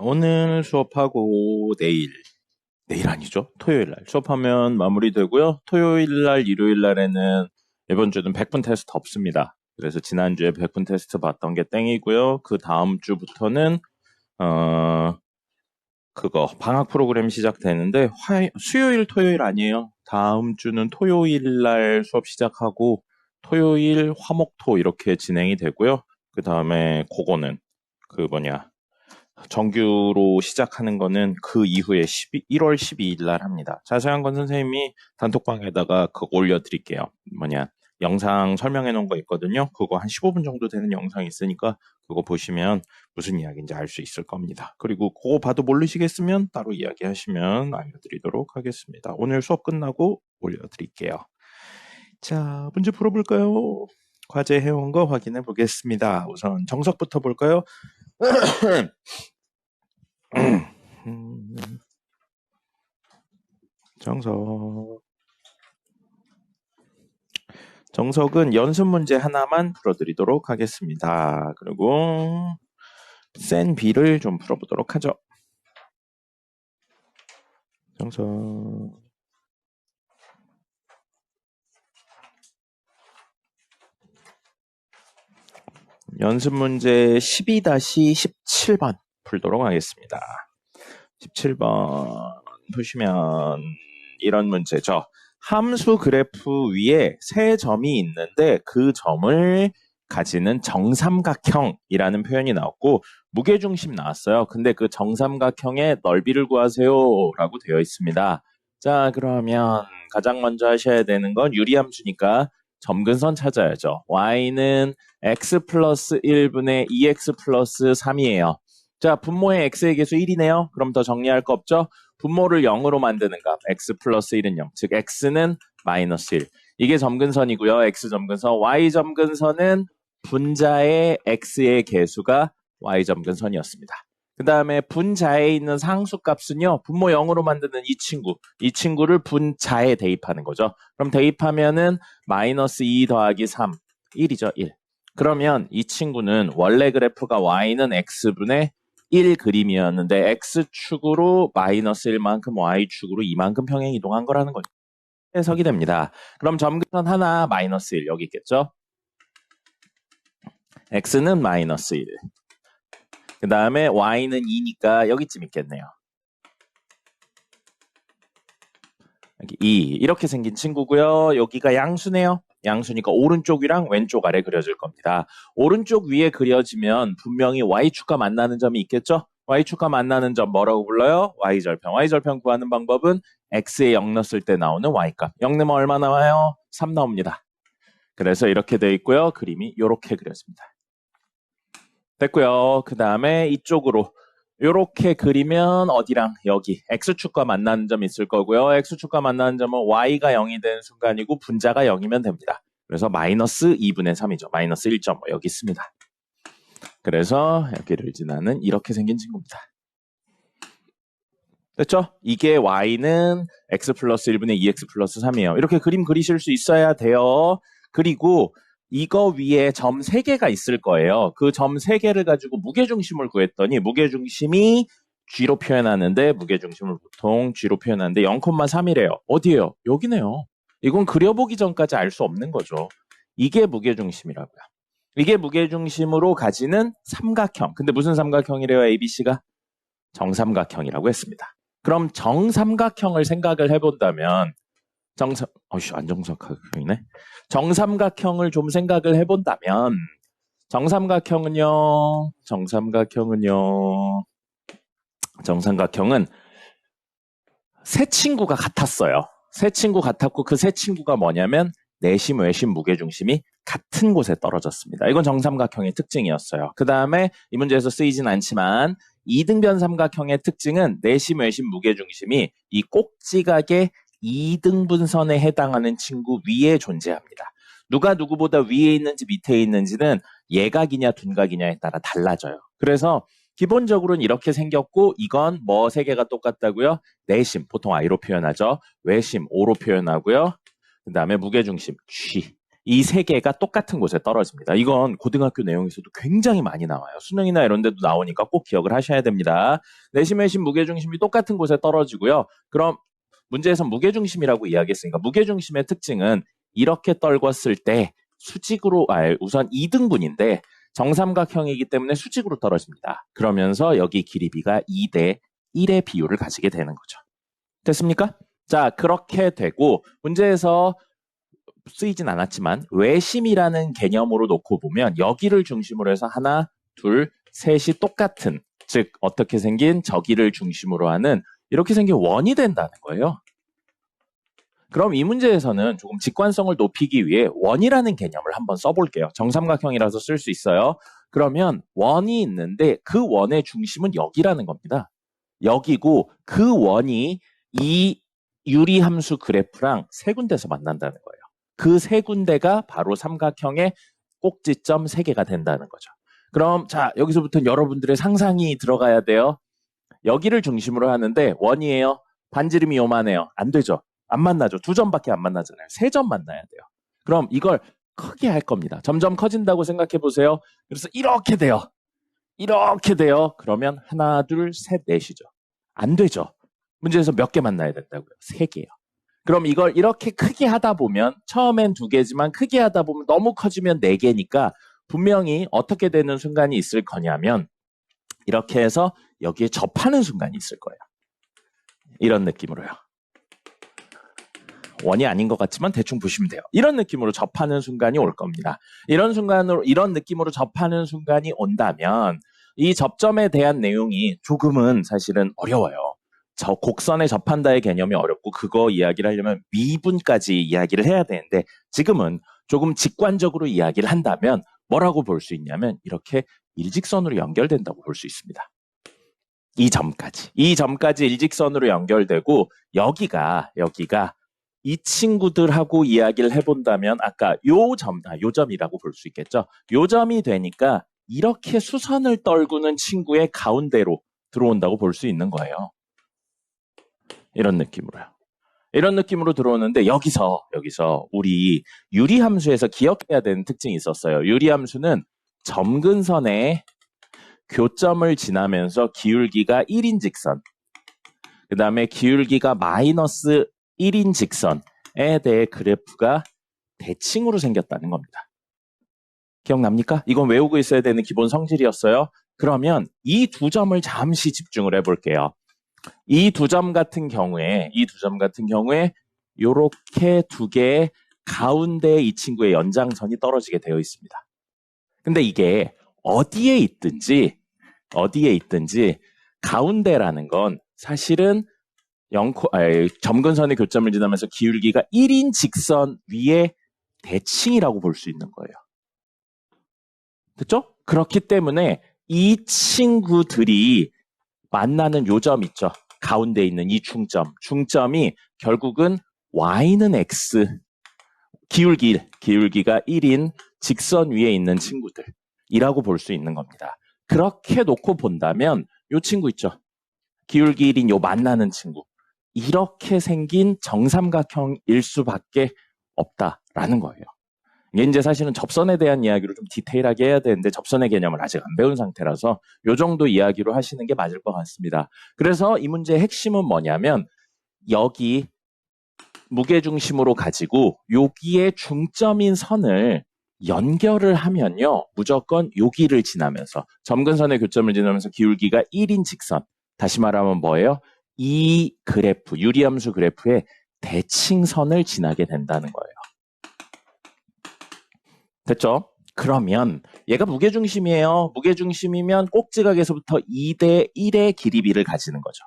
오늘 수업하고 내일 아니죠? 토요일 날 수업하면 마무리되고요. 토요일 날, 일요일 날에는 이번 주는 100분 테스트 없습니다. 그래서 지난주에 100분 테스트 봤던 게 땡이고요. 그 다음 주부터는 방학 프로그램 시작되는데 수요일, 토요일 아니에요. 다음 주는 토요일 날 수업 시작하고 토요일, 화목토 이렇게 진행이 되고요. 그 다음에 그거는 정규로 시작하는 거는 그 이후에 1월 12일 날 합니다. 자세한 건 선생님이 단톡방에다가 그거 올려드릴게요. 영상 설명해 놓은 거 있거든요. 그거 한 15분 정도 되는 영상이 있으니까 그거 보시면 무슨 이야기인지 알 수 있을 겁니다. 그리고 그거 봐도 모르시겠으면 따로 이야기하시면 알려드리도록 하겠습니다. 오늘 수업 끝나고 올려드릴게요. 자, 문제 풀어볼까요? 과제 해온 거 확인해 보겠습니다. 우선 정석부터 볼까요? 정석은 연습 문제 하나만 풀어드리도록 하겠습니다. 그리고 센 B를 좀 풀어보도록 하죠. 연습 문제 12-17번 풀도록 하겠습니다. 17번 보시면 이런 문제죠. 함수 그래프 위에 세 점이 있는데 그 점을 가지는 정삼각형이라는 표현이 나왔고 무게중심 나왔어요. 근데 그 정삼각형의 넓이를 구하세요 라고 되어 있습니다. 자, 그러면 가장 먼저 하셔야 되는 건 유리함수니까 점근선 찾아야죠. y는 x 플러스 1분의 2x 플러스 3이에요. 자, 분모의 x의 계수 1이네요. 그럼 더 정리할 거 없죠? 분모를 0으로 만드는 값 x 플러스 1은 0. 즉 x는 마이너스 1. 이게 점근선이고요. x 점근선. y 점근선은 분자의 x의 계수가 y 점근선이었습니다. 그 다음에 분자에 있는 상수값은요. 분모 0으로 만드는 이 친구를 분자에 대입하는 거죠. 그럼 대입하면은 마이너스 2 더하기 3. 1이죠. 1. 그러면 이 친구는 원래 그래프가 y는 x분의 1 그림이었는데 x축으로 마이너스 1만큼 y축으로 이만큼 평행 이동한 거라는 거죠. 해석이 됩니다. 그럼 점근선 하나 마이너스 1 여기 있겠죠? x는 마이너스 1. 그 다음에 y는 2니까 여기쯤 있겠네요. 여기 2 이렇게 생긴 친구고요. 여기가 양수네요. 양수니까 오른쪽이랑 왼쪽 아래 그려질 겁니다. 오른쪽 위에 그려지면 분명히 y축과 만나는 점이 있겠죠? y축과 만나는 점 뭐라고 불러요? y절편. y절편 구하는 방법은 x에 0 넣었을 때 나오는 y값. 0 넣으면 얼마 나와요? 3 나옵니다. 그래서 이렇게 돼 있고요. 그림이 이렇게 그려집니다. 됐고요. 그 다음에 이쪽으로 이렇게 그리면 어디랑 여기 x축과 만나는 점이 있을 거고요. x축과 만나는 점은 y가 0이 되는 순간이고 분자가 0이면 됩니다. 그래서 마이너스 2분의 3이죠. 마이너스 1.5 여기 있습니다. 그래서 여기를 지나는 이렇게 생긴 친구입니다. 됐죠? 이게 y는 x 플러스 1분의 2x 플러스 3이에요. 이렇게 그림 그리실 수 있어야 돼요. 그리고 이거 위에 점 3개가 있을 거예요. 그 점 3개를 가지고 무게중심을 구했더니 무게중심이 g로 표현하는데 무게중심을 보통 g로 표현하는데 0,3이래요. 어디예요? 여기네요. 이건 그려보기 전까지 알 수 없는 거죠. 이게 무게중심이라고요. 이게 무게중심으로 가지는 삼각형. 근데 무슨 삼각형이래요? ABC가? 정삼각형이라고 했습니다. 그럼 정삼각형을 생각을 해본다면 안정삼각형이네. 정삼각형을 좀 생각을 해본다면 정삼각형은 세 친구가 같았어요. 세 친구 같았고 그 세 친구가 뭐냐면 내심, 외심, 무게중심이 같은 곳에 떨어졌습니다. 이건 정삼각형의 특징이었어요. 그 다음에 이 문제에서 쓰이진 않지만 이등변 삼각형의 특징은 내심, 외심, 무게중심이 이 꼭지각의 2등분선에 해당하는 친구 위에 존재합니다. 누가 누구보다 위에 있는지 밑에 있는지는 예각이냐 둔각이냐에 따라 달라져요. 그래서 기본적으로는 이렇게 생겼고 이건 뭐 세 개가 똑같다고요? 내심, 보통 I로 표현하죠. 외심, O로 표현하고요. 그 다음에 무게중심, G. 이 세 개가 똑같은 곳에 떨어집니다. 이건 고등학교 내용에서도 굉장히 많이 나와요. 수능이나 이런 데도 나오니까 꼭 기억을 하셔야 됩니다. 내심 외심 무게중심이 똑같은 곳에 떨어지고요. 그럼 문제에서 무게중심이라고 이야기했으니까 무게중심의 특징은 이렇게 떨궜을 때 수직으로, 우선 2등분인데 정삼각형이기 때문에 수직으로 떨어집니다. 그러면서 여기 길이 B가 2대 1의 비율을 가지게 되는 거죠. 됐습니까? 자, 그렇게 되고 문제에서 쓰이진 않았지만 외심이라는 개념으로 놓고 보면 여기를 중심으로 해서 하나, 둘, 셋이 똑같은, 즉 어떻게 생긴 저기를 중심으로 하는 이렇게 생긴 원이 된다는 거예요. 그럼 이 문제에서는 조금 직관성을 높이기 위해 원이라는 개념을 한번 써볼게요. 정삼각형이라서 쓸 수 있어요. 그러면 원이 있는데 그 원의 중심은 여기라는 겁니다. 여기고 그 원이 이 유리함수 그래프랑 세 군데서 만난다는 거예요. 그 세 군데가 바로 삼각형의 꼭지점 세 개가 된다는 거죠. 그럼 자, 여기서부터는 여러분들의 상상이 들어가야 돼요. 여기를 중심으로 하는데 원이에요. 반지름이 요만해요. 안 되죠. 안 만나죠. 두 점밖에 안 만나잖아요. 세 점 만나야 돼요. 그럼 이걸 크게 할 겁니다. 점점 커진다고 생각해 보세요. 그래서 이렇게 돼요. 이렇게 돼요. 그러면 하나, 둘, 셋, 넷이죠. 안 되죠. 문제에서 몇 개 만나야 된다고요? 세 개요. 그럼 이걸 이렇게 크게 하다 보면 처음엔 두 개지만 크게 하다 보면 너무 커지면 네 개니까 분명히 어떻게 되는 순간이 있을 거냐면 이렇게 해서 여기에 접하는 순간이 있을 거예요. 이런 느낌으로요. 원이 아닌 것 같지만 대충 보시면 돼요. 이런 느낌으로 접하는 순간이 올 겁니다. 이런 느낌으로 접하는 순간이 온다면 이 접점에 대한 내용이 조금은 사실은 어려워요. 저 곡선에 접한다의 개념이 어렵고 그거 이야기를 하려면 미분까지 이야기를 해야 되는데 지금은 조금 직관적으로 이야기를 한다면 뭐라고 볼 수 있냐면 이렇게 일직선으로 연결된다고 볼 수 있습니다. 이 점까지 일직선으로 연결되고 여기가 이 친구들하고 이야기를 해본다면 아까 요 점이라고 볼 수 있겠죠. 요 점이 되니까 이렇게 수선을 떨구는 친구의 가운데로 들어온다고 볼 수 있는 거예요. 이런 느낌으로요. 이런 느낌으로 들어오는데 여기서 우리 유리함수에서 기억해야 되는 특징이 있었어요. 유리함수는 점근선에 교점을 지나면서 기울기가 1인 직선, 그 다음에 기울기가 마이너스 1인 직선에 대해 그래프가 대칭으로 생겼다는 겁니다. 기억납니까? 이건 외우고 있어야 되는 기본 성질이었어요. 그러면 이 두 점을 잠시 집중을 해볼게요. 이 두 점 같은 경우에 이렇게 두 개의 가운데 이 친구의 연장선이 떨어지게 되어 있습니다. 근데 이게 어디에 있든지 가운데라는 건 사실은 점근선의 교점을 지나면서 기울기가 1인 직선 위에 대칭이라고 볼 수 있는 거예요. 됐죠? 그렇기 때문에 이 친구들이 만나는 요점 있죠. 가운데 있는 이 중점이 결국은 y는 x, 기울기가 1인 직선 위에 있는 친구들이라고 볼 수 있는 겁니다. 그렇게 놓고 본다면 요 친구 있죠. 기울기 1인 요 만나는 친구. 이렇게 생긴 정삼각형일 수밖에 없다라는 거예요. 이게 이제 사실은 접선에 대한 이야기를 좀 디테일하게 해야 되는데 접선의 개념을 아직 안 배운 상태라서 요 정도 이야기로 하시는 게 맞을 것 같습니다. 그래서 이 문제의 핵심은 뭐냐면 여기 무게중심으로 가지고 여기에 중점인 선을 연결을 하면요. 무조건 여기를 지나면서 점근선의 교점을 지나면서 기울기가 1인 직선. 다시 말하면 뭐예요? 이 그래프, 유리함수 그래프의 대칭선을 지나게 된다는 거예요. 됐죠? 그러면 얘가 무게중심이에요. 무게중심이면 꼭지각에서부터 2대 1의 길이비를 가지는 거죠.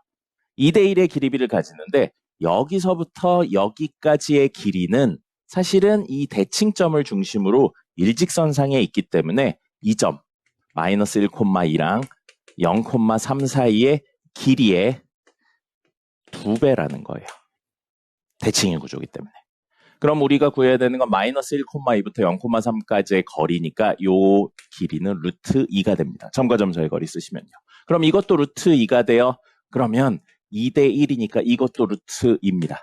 2대 1의 길이비를 가지는데 여기서부터 여기까지의 길이는 사실은 이 대칭점을 중심으로 일직선상에 있기 때문에 이 점, 마이너스 1,2랑 0,3 사이의 길이의 2배라는 거예요. 대칭의 구조이기 때문에. 그럼 우리가 구해야 되는 건 마이너스 1,2부터 0,3까지의 거리니까 요 길이는 루트 2가 됩니다. 점과 점 사이의 거리 쓰시면요. 그럼 이것도 루트 2가 돼요. 그러면 2대 1이니까 이것도 루트 2입니다.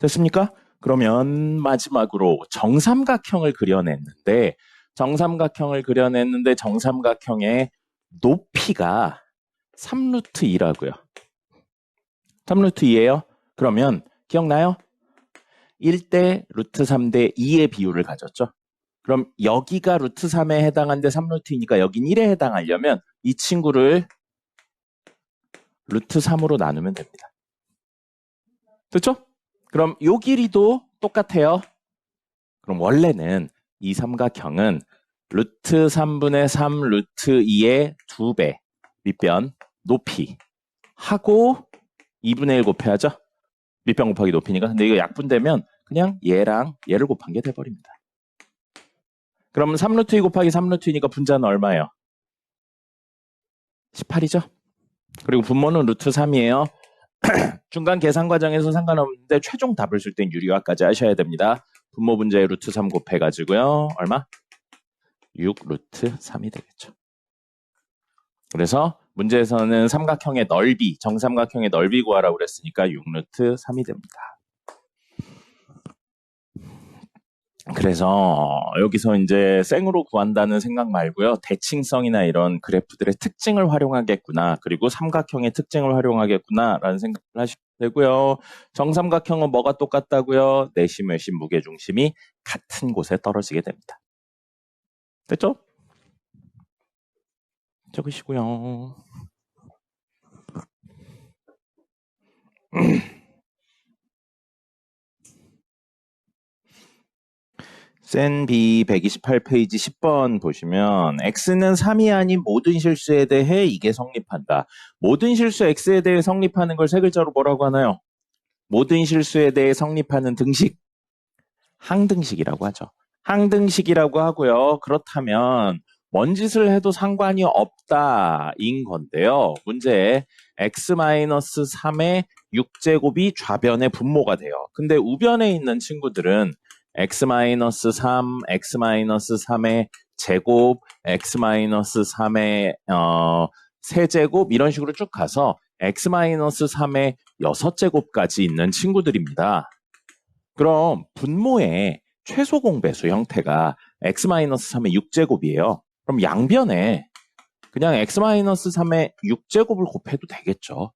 됐습니까? 그러면 마지막으로 정삼각형을 그려냈는데 정삼각형의 높이가 3루트 2라고요. 3루트 2예요. 그러면 기억나요? 1대 루트 3대 2의 비율을 가졌죠. 그럼 여기가 루트 3에 해당하는데 3루트 2니까 여긴 1에 해당하려면 이 친구를 루트 3으로 나누면 됩니다. 됐죠? 그럼 요 길이도 똑같아요. 그럼 원래는 이 삼각형은 루트 3분의 3 루트 2의 2배 밑변 높이 하고 2분의 1 곱해야죠. 밑변 곱하기 높이니까. 근데 이거 약분되면 그냥 얘랑 얘를 곱한 게 돼버립니다. 그럼 3루트 2 곱하기 3루트 2니까 분자는 얼마예요? 18이죠. 그리고 분모는 루트 3이에요. 중간 계산 과정에서 상관없는데 최종 답을 쓸 땐 유리화까지 하셔야 됩니다. 분모 분자에 루트 3 곱해가지고요. 얼마? 6 루트 3이 되겠죠. 그래서 문제에서는 삼각형의 넓이, 정삼각형의 넓이 구하라고 그랬으니까 6 루트 3이 됩니다. 그래서 여기서 이제 생으로 구한다는 생각 말고요. 대칭성이나 이런 그래프들의 특징을 활용하겠구나. 그리고 삼각형의 특징을 활용하겠구나라는 생각을 하시면 되고요. 정삼각형은 뭐가 똑같다고요? 내심, 외심, 무게중심이 같은 곳에 떨어지게 됩니다. 됐죠? 적으시고요. 센B 128페이지 10번 보시면 X는 3이 아닌 모든 실수에 대해 이게 성립한다. 모든 실수 X에 대해 성립하는 걸 세 글자로 뭐라고 하나요? 모든 실수에 대해 성립하는 등식. 항등식이라고 하죠. 항등식이라고 하고요. 그렇다면 뭔 짓을 해도 상관이 없다인 건데요. 문제에 x-3의 6제곱이 좌변의 분모가 돼요. 근데 우변에 있는 친구들은 x-3, x-3의 제곱, x-3의 세제곱 이런 식으로 쭉 가서 x-3의 6제곱까지 있는 친구들입니다. 그럼 분모의 최소 공배수 형태가 x-3의 6제곱이에요. 그럼 양변에 그냥 x-3의 6제곱을 곱해도 되겠죠.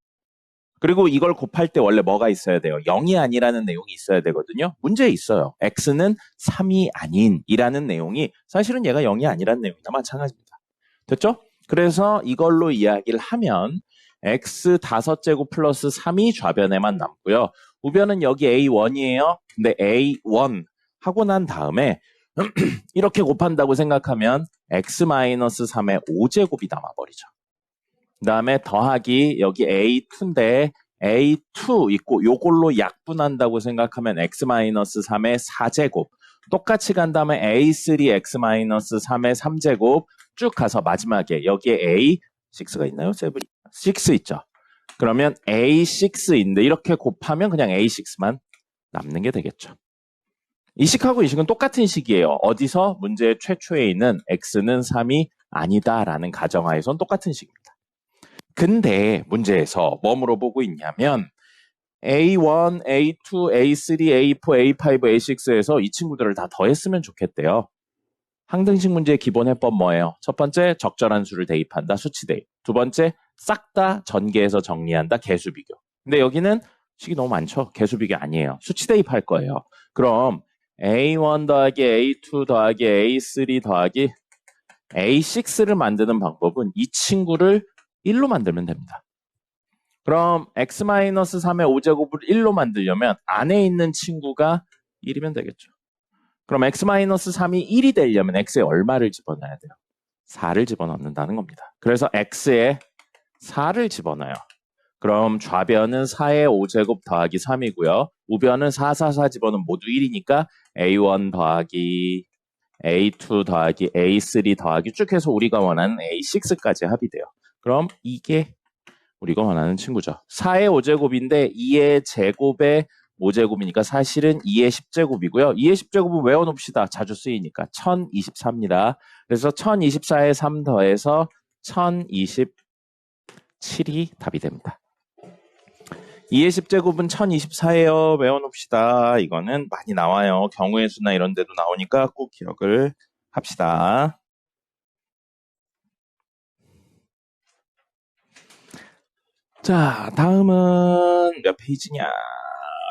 그리고 이걸 곱할 때 원래 뭐가 있어야 돼요? 0이 아니라는 내용이 있어야 되거든요. 문제에 있어요. x는 3이 아닌이라는 내용이 사실은 얘가 0이 아니라는 내용이나 마찬가지입니다. 됐죠? 그래서 이걸로 이야기를 하면 x 5제곱 플러스 3이 좌변에만 남고요. 우변은 여기 A1이에요. 근데 A1 하고 난 다음에 이렇게 곱한다고 생각하면 x-3의 5제곱이 남아버리죠. 그 다음에 더하기 여기 A2인데 A2 있고 요걸로 약분한다고 생각하면 x-3의 4제곱 똑같이 간 다음에 A3 x-3의 3제곱 쭉 가서 마지막에 여기에 A6가 있나요? 7? 6 있죠. 그러면 A6인데 이렇게 곱하면 그냥 A6만 남는 게 되겠죠. 이 식하고 이 식은 똑같은 식이에요. 어디서? 문제 최초에 있는 x는 3이 아니다라는 가정하에선 똑같은 식입니다. 근데 문제에서 뭐 물어보고 있냐면 A1, A2, A3, A4, A5, A6에서 이 친구들을 다 더했으면 좋겠대요. 항등식 문제의 기본 해법 뭐예요? 첫 번째, 적절한 수를 대입한다. 수치 대입. 두 번째, 싹 다 전개해서 정리한다. 개수 비교. 근데 여기는 식이 너무 많죠? 개수 비교 아니에요. 수치 대입할 거예요. 그럼 A1 더하기 A2 더하기 A3 더하기 A6를 만드는 방법은 이 친구를 1로 만들면 됩니다. 그럼 x-3의 5제곱을 1로 만들려면 안에 있는 친구가 1이면 되겠죠. 그럼 x-3이 1이 되려면 x에 얼마를 집어넣어야 돼요? 4를 집어넣는다는 겁니다. 그래서 x에 4를 집어넣어요. 그럼 좌변은 4의 5제곱 더하기 3이고요. 우변은 4, 4, 4 집어넣으면 모두 1이니까 A1 더하기 A2 더하기 A3 더하기 쭉 해서 우리가 원하는 A6까지 합이 돼요. 그럼 이게 우리가 원하는 친구죠. 4의 5제곱인데 2의 제곱의 5제곱이니까 사실은 2의 10제곱이고요. 2의 10제곱은 외워놓읍시다. 자주 쓰이니까 1024입니다. 그래서 1024에 3 더해서 1027이 답이 됩니다. 2의 10제곱은 1024예요. 외워놓읍시다. 이거는 많이 나와요. 경우의 수나 이런 데도 나오니까 꼭 기억을 합시다. 자, 다음은 몇 페이지냐?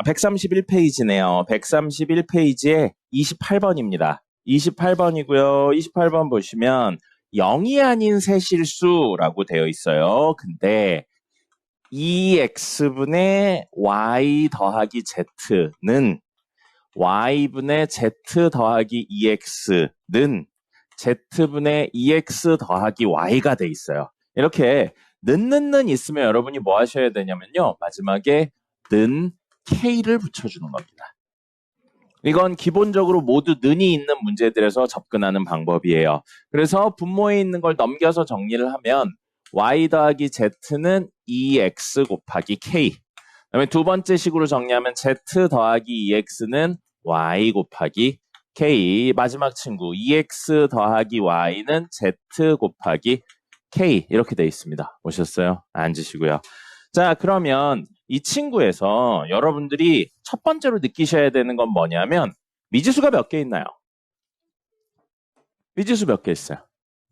131페이지네요. 131페이지에 28번입니다. 28번이고요. 28번 보시면 0이 아닌 세실수라고 되어 있어요. 근데 2x분의 y 더하기 z는 y분의 z 더하기 2x는 z분의 2x 더하기 y가 돼 있어요. 이렇게 는 있으면 여러분이 뭐 하셔야 되냐면요. 마지막에 는 k를 붙여주는 겁니다. 이건 기본적으로 모두 는이 있는 문제들에서 접근하는 방법이에요. 그래서 분모에 있는 걸 넘겨서 정리를 하면 y 더하기 z는 2x 곱하기 k. 그다음에 두 번째 식으로 정리하면 z 더하기 2x는 y 곱하기 k. 마지막 친구 2x 더하기 y는 z 곱하기 k. 이렇게 돼 있습니다. 보셨어요? 앉으시고요. 자, 그러면 이 친구에서 여러분들이 첫 번째로 느끼셔야 되는 건 뭐냐면 미지수가 몇 개 있나요? 미지수 몇 개 있어요?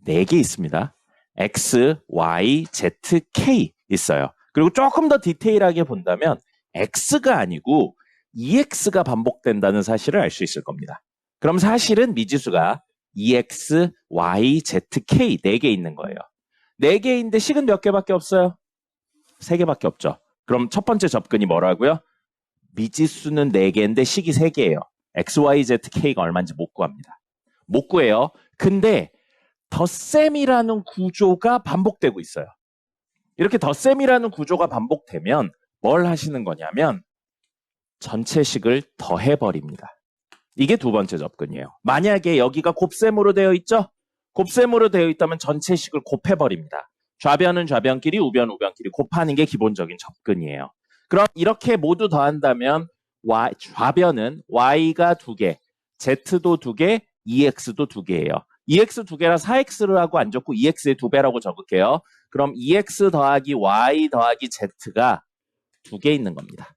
4개 있습니다. x, y, z, k 있어요. 그리고 조금 더 디테일하게 본다면 x가 아니고 2x가 반복된다는 사실을 알 수 있을 겁니다. 그럼 사실은 미지수가 2x, y, z, k 4개 있는 거예요. 4개인데 식은 몇 개밖에 없어요? 3개밖에 없죠. 그럼 첫 번째 접근이 뭐라고요? 미지수는 4개인데 식이 3개예요. x, y, z, k가 얼마인지 못 구합니다. 못 구해요. 근데 덧셈이라는 구조가 반복되고 있어요. 이렇게 덧셈이라는 구조가 반복되면 뭘 하시는 거냐면 전체 식을 더해버립니다. 이게 두 번째 접근이에요. 만약에 여기가 곱셈으로 되어 있죠? 곱셈으로 되어 있다면 전체 식을 곱해버립니다. 좌변은 좌변끼리, 우변은 우변끼리 곱하는 게 기본적인 접근이에요. 그럼 이렇게 모두 더한다면 좌변은 y가 2개, z도 2개, 2x도 2개예요. 2x 2개라 4x라고 안 적고 2x의 2배라고 적을게요. 그럼 2x 더하기 y 더하기 z가 2개 있는 겁니다.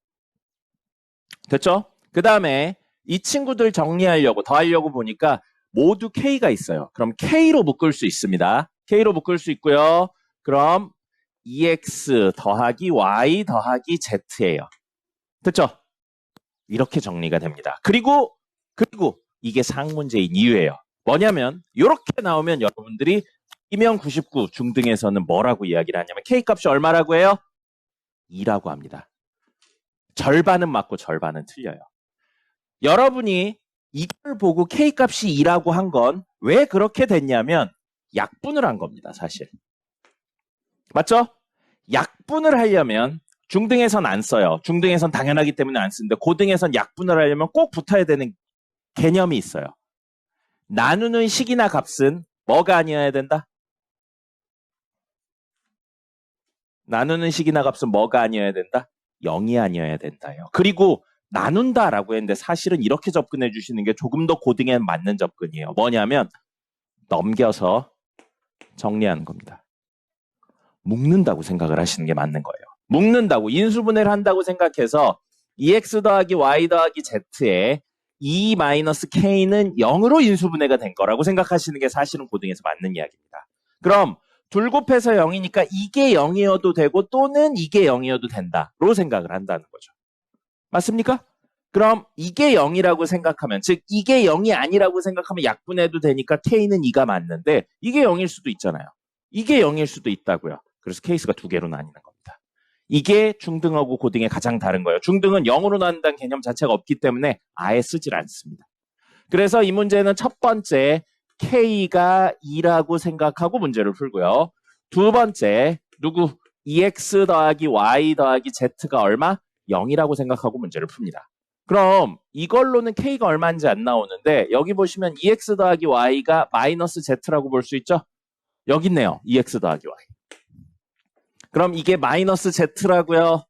됐죠? 그 다음에 이 친구들 정리하려고, 더하려고 보니까 모두 k가 있어요. 그럼 k로 묶을 수 있습니다. k로 묶을 수 있고요. 그럼 2x 더하기 y 더하기 z예요. 됐죠? 이렇게 정리가 됩니다. 그리고 이게 상문제인 이유예요. 뭐냐면 이렇게 나오면 여러분들이 이면 99 중등에서는 뭐라고 이야기를 하냐면 K값이 얼마라고 해요? 2라고 합니다. 절반은 맞고 절반은 틀려요. 여러분이 이걸 보고 K값이 2라고 한 건 왜 그렇게 됐냐면 약분을 한 겁니다. 사실. 맞죠? 약분을 하려면 중등에선 안 써요. 중등에선 당연하기 때문에 안 쓰는데 고등에선 약분을 하려면 꼭 붙어야 되는 개념이 있어요. 나누는 식이나 값은 뭐가 아니어야 된다? 나누는 식이나 값은 뭐가 아니어야 된다? 0이 아니어야 된다요. 그리고 나눈다라고 했는데 사실은 이렇게 접근해 주시는 게 조금 더 고등에 맞는 접근이에요. 뭐냐면 넘겨서 정리하는 겁니다. 묶는다고 생각을 하시는 게 맞는 거예요. 묶는다고 인수분해를 한다고 생각해서 2x 더하기 y 더하기 z에 2-k는 0으로 인수분해가 된 거라고 생각하시는 게 사실은 고등에서 맞는 이야기입니다. 그럼 둘 곱해서 0이니까 이게 0이어도 되고 또는 이게 0이어도 된다로 생각을 한다는 거죠. 맞습니까? 그럼 이게 0이라고 생각하면, 즉 이게 0이 아니라고 생각하면 약분해도 되니까 k는 2가 맞는데 이게 0일 수도 있잖아요. 이게 0일 수도 있다고요. 그래서 케이스가 2개로 나뉘는 겁니다. 이게 중등하고 고등의 가장 다른 거예요. 중등은 0으로 나눈다는 개념 자체가 없기 때문에 아예 쓰질 않습니다. 그래서 이 문제는 첫 번째 K가 2라고 생각하고 문제를 풀고요. 두 번째 2x 더하기 y 더하기 z가 얼마? 0이라고 생각하고 문제를 풉니다. 그럼 이걸로는 K가 얼마인지 안 나오는데 여기 보시면 2x 더하기 y가 마이너스 z라고 볼 수 있죠? 여기 있네요. 2x 더하기 y. 그럼 이게 마이너스 z라고요.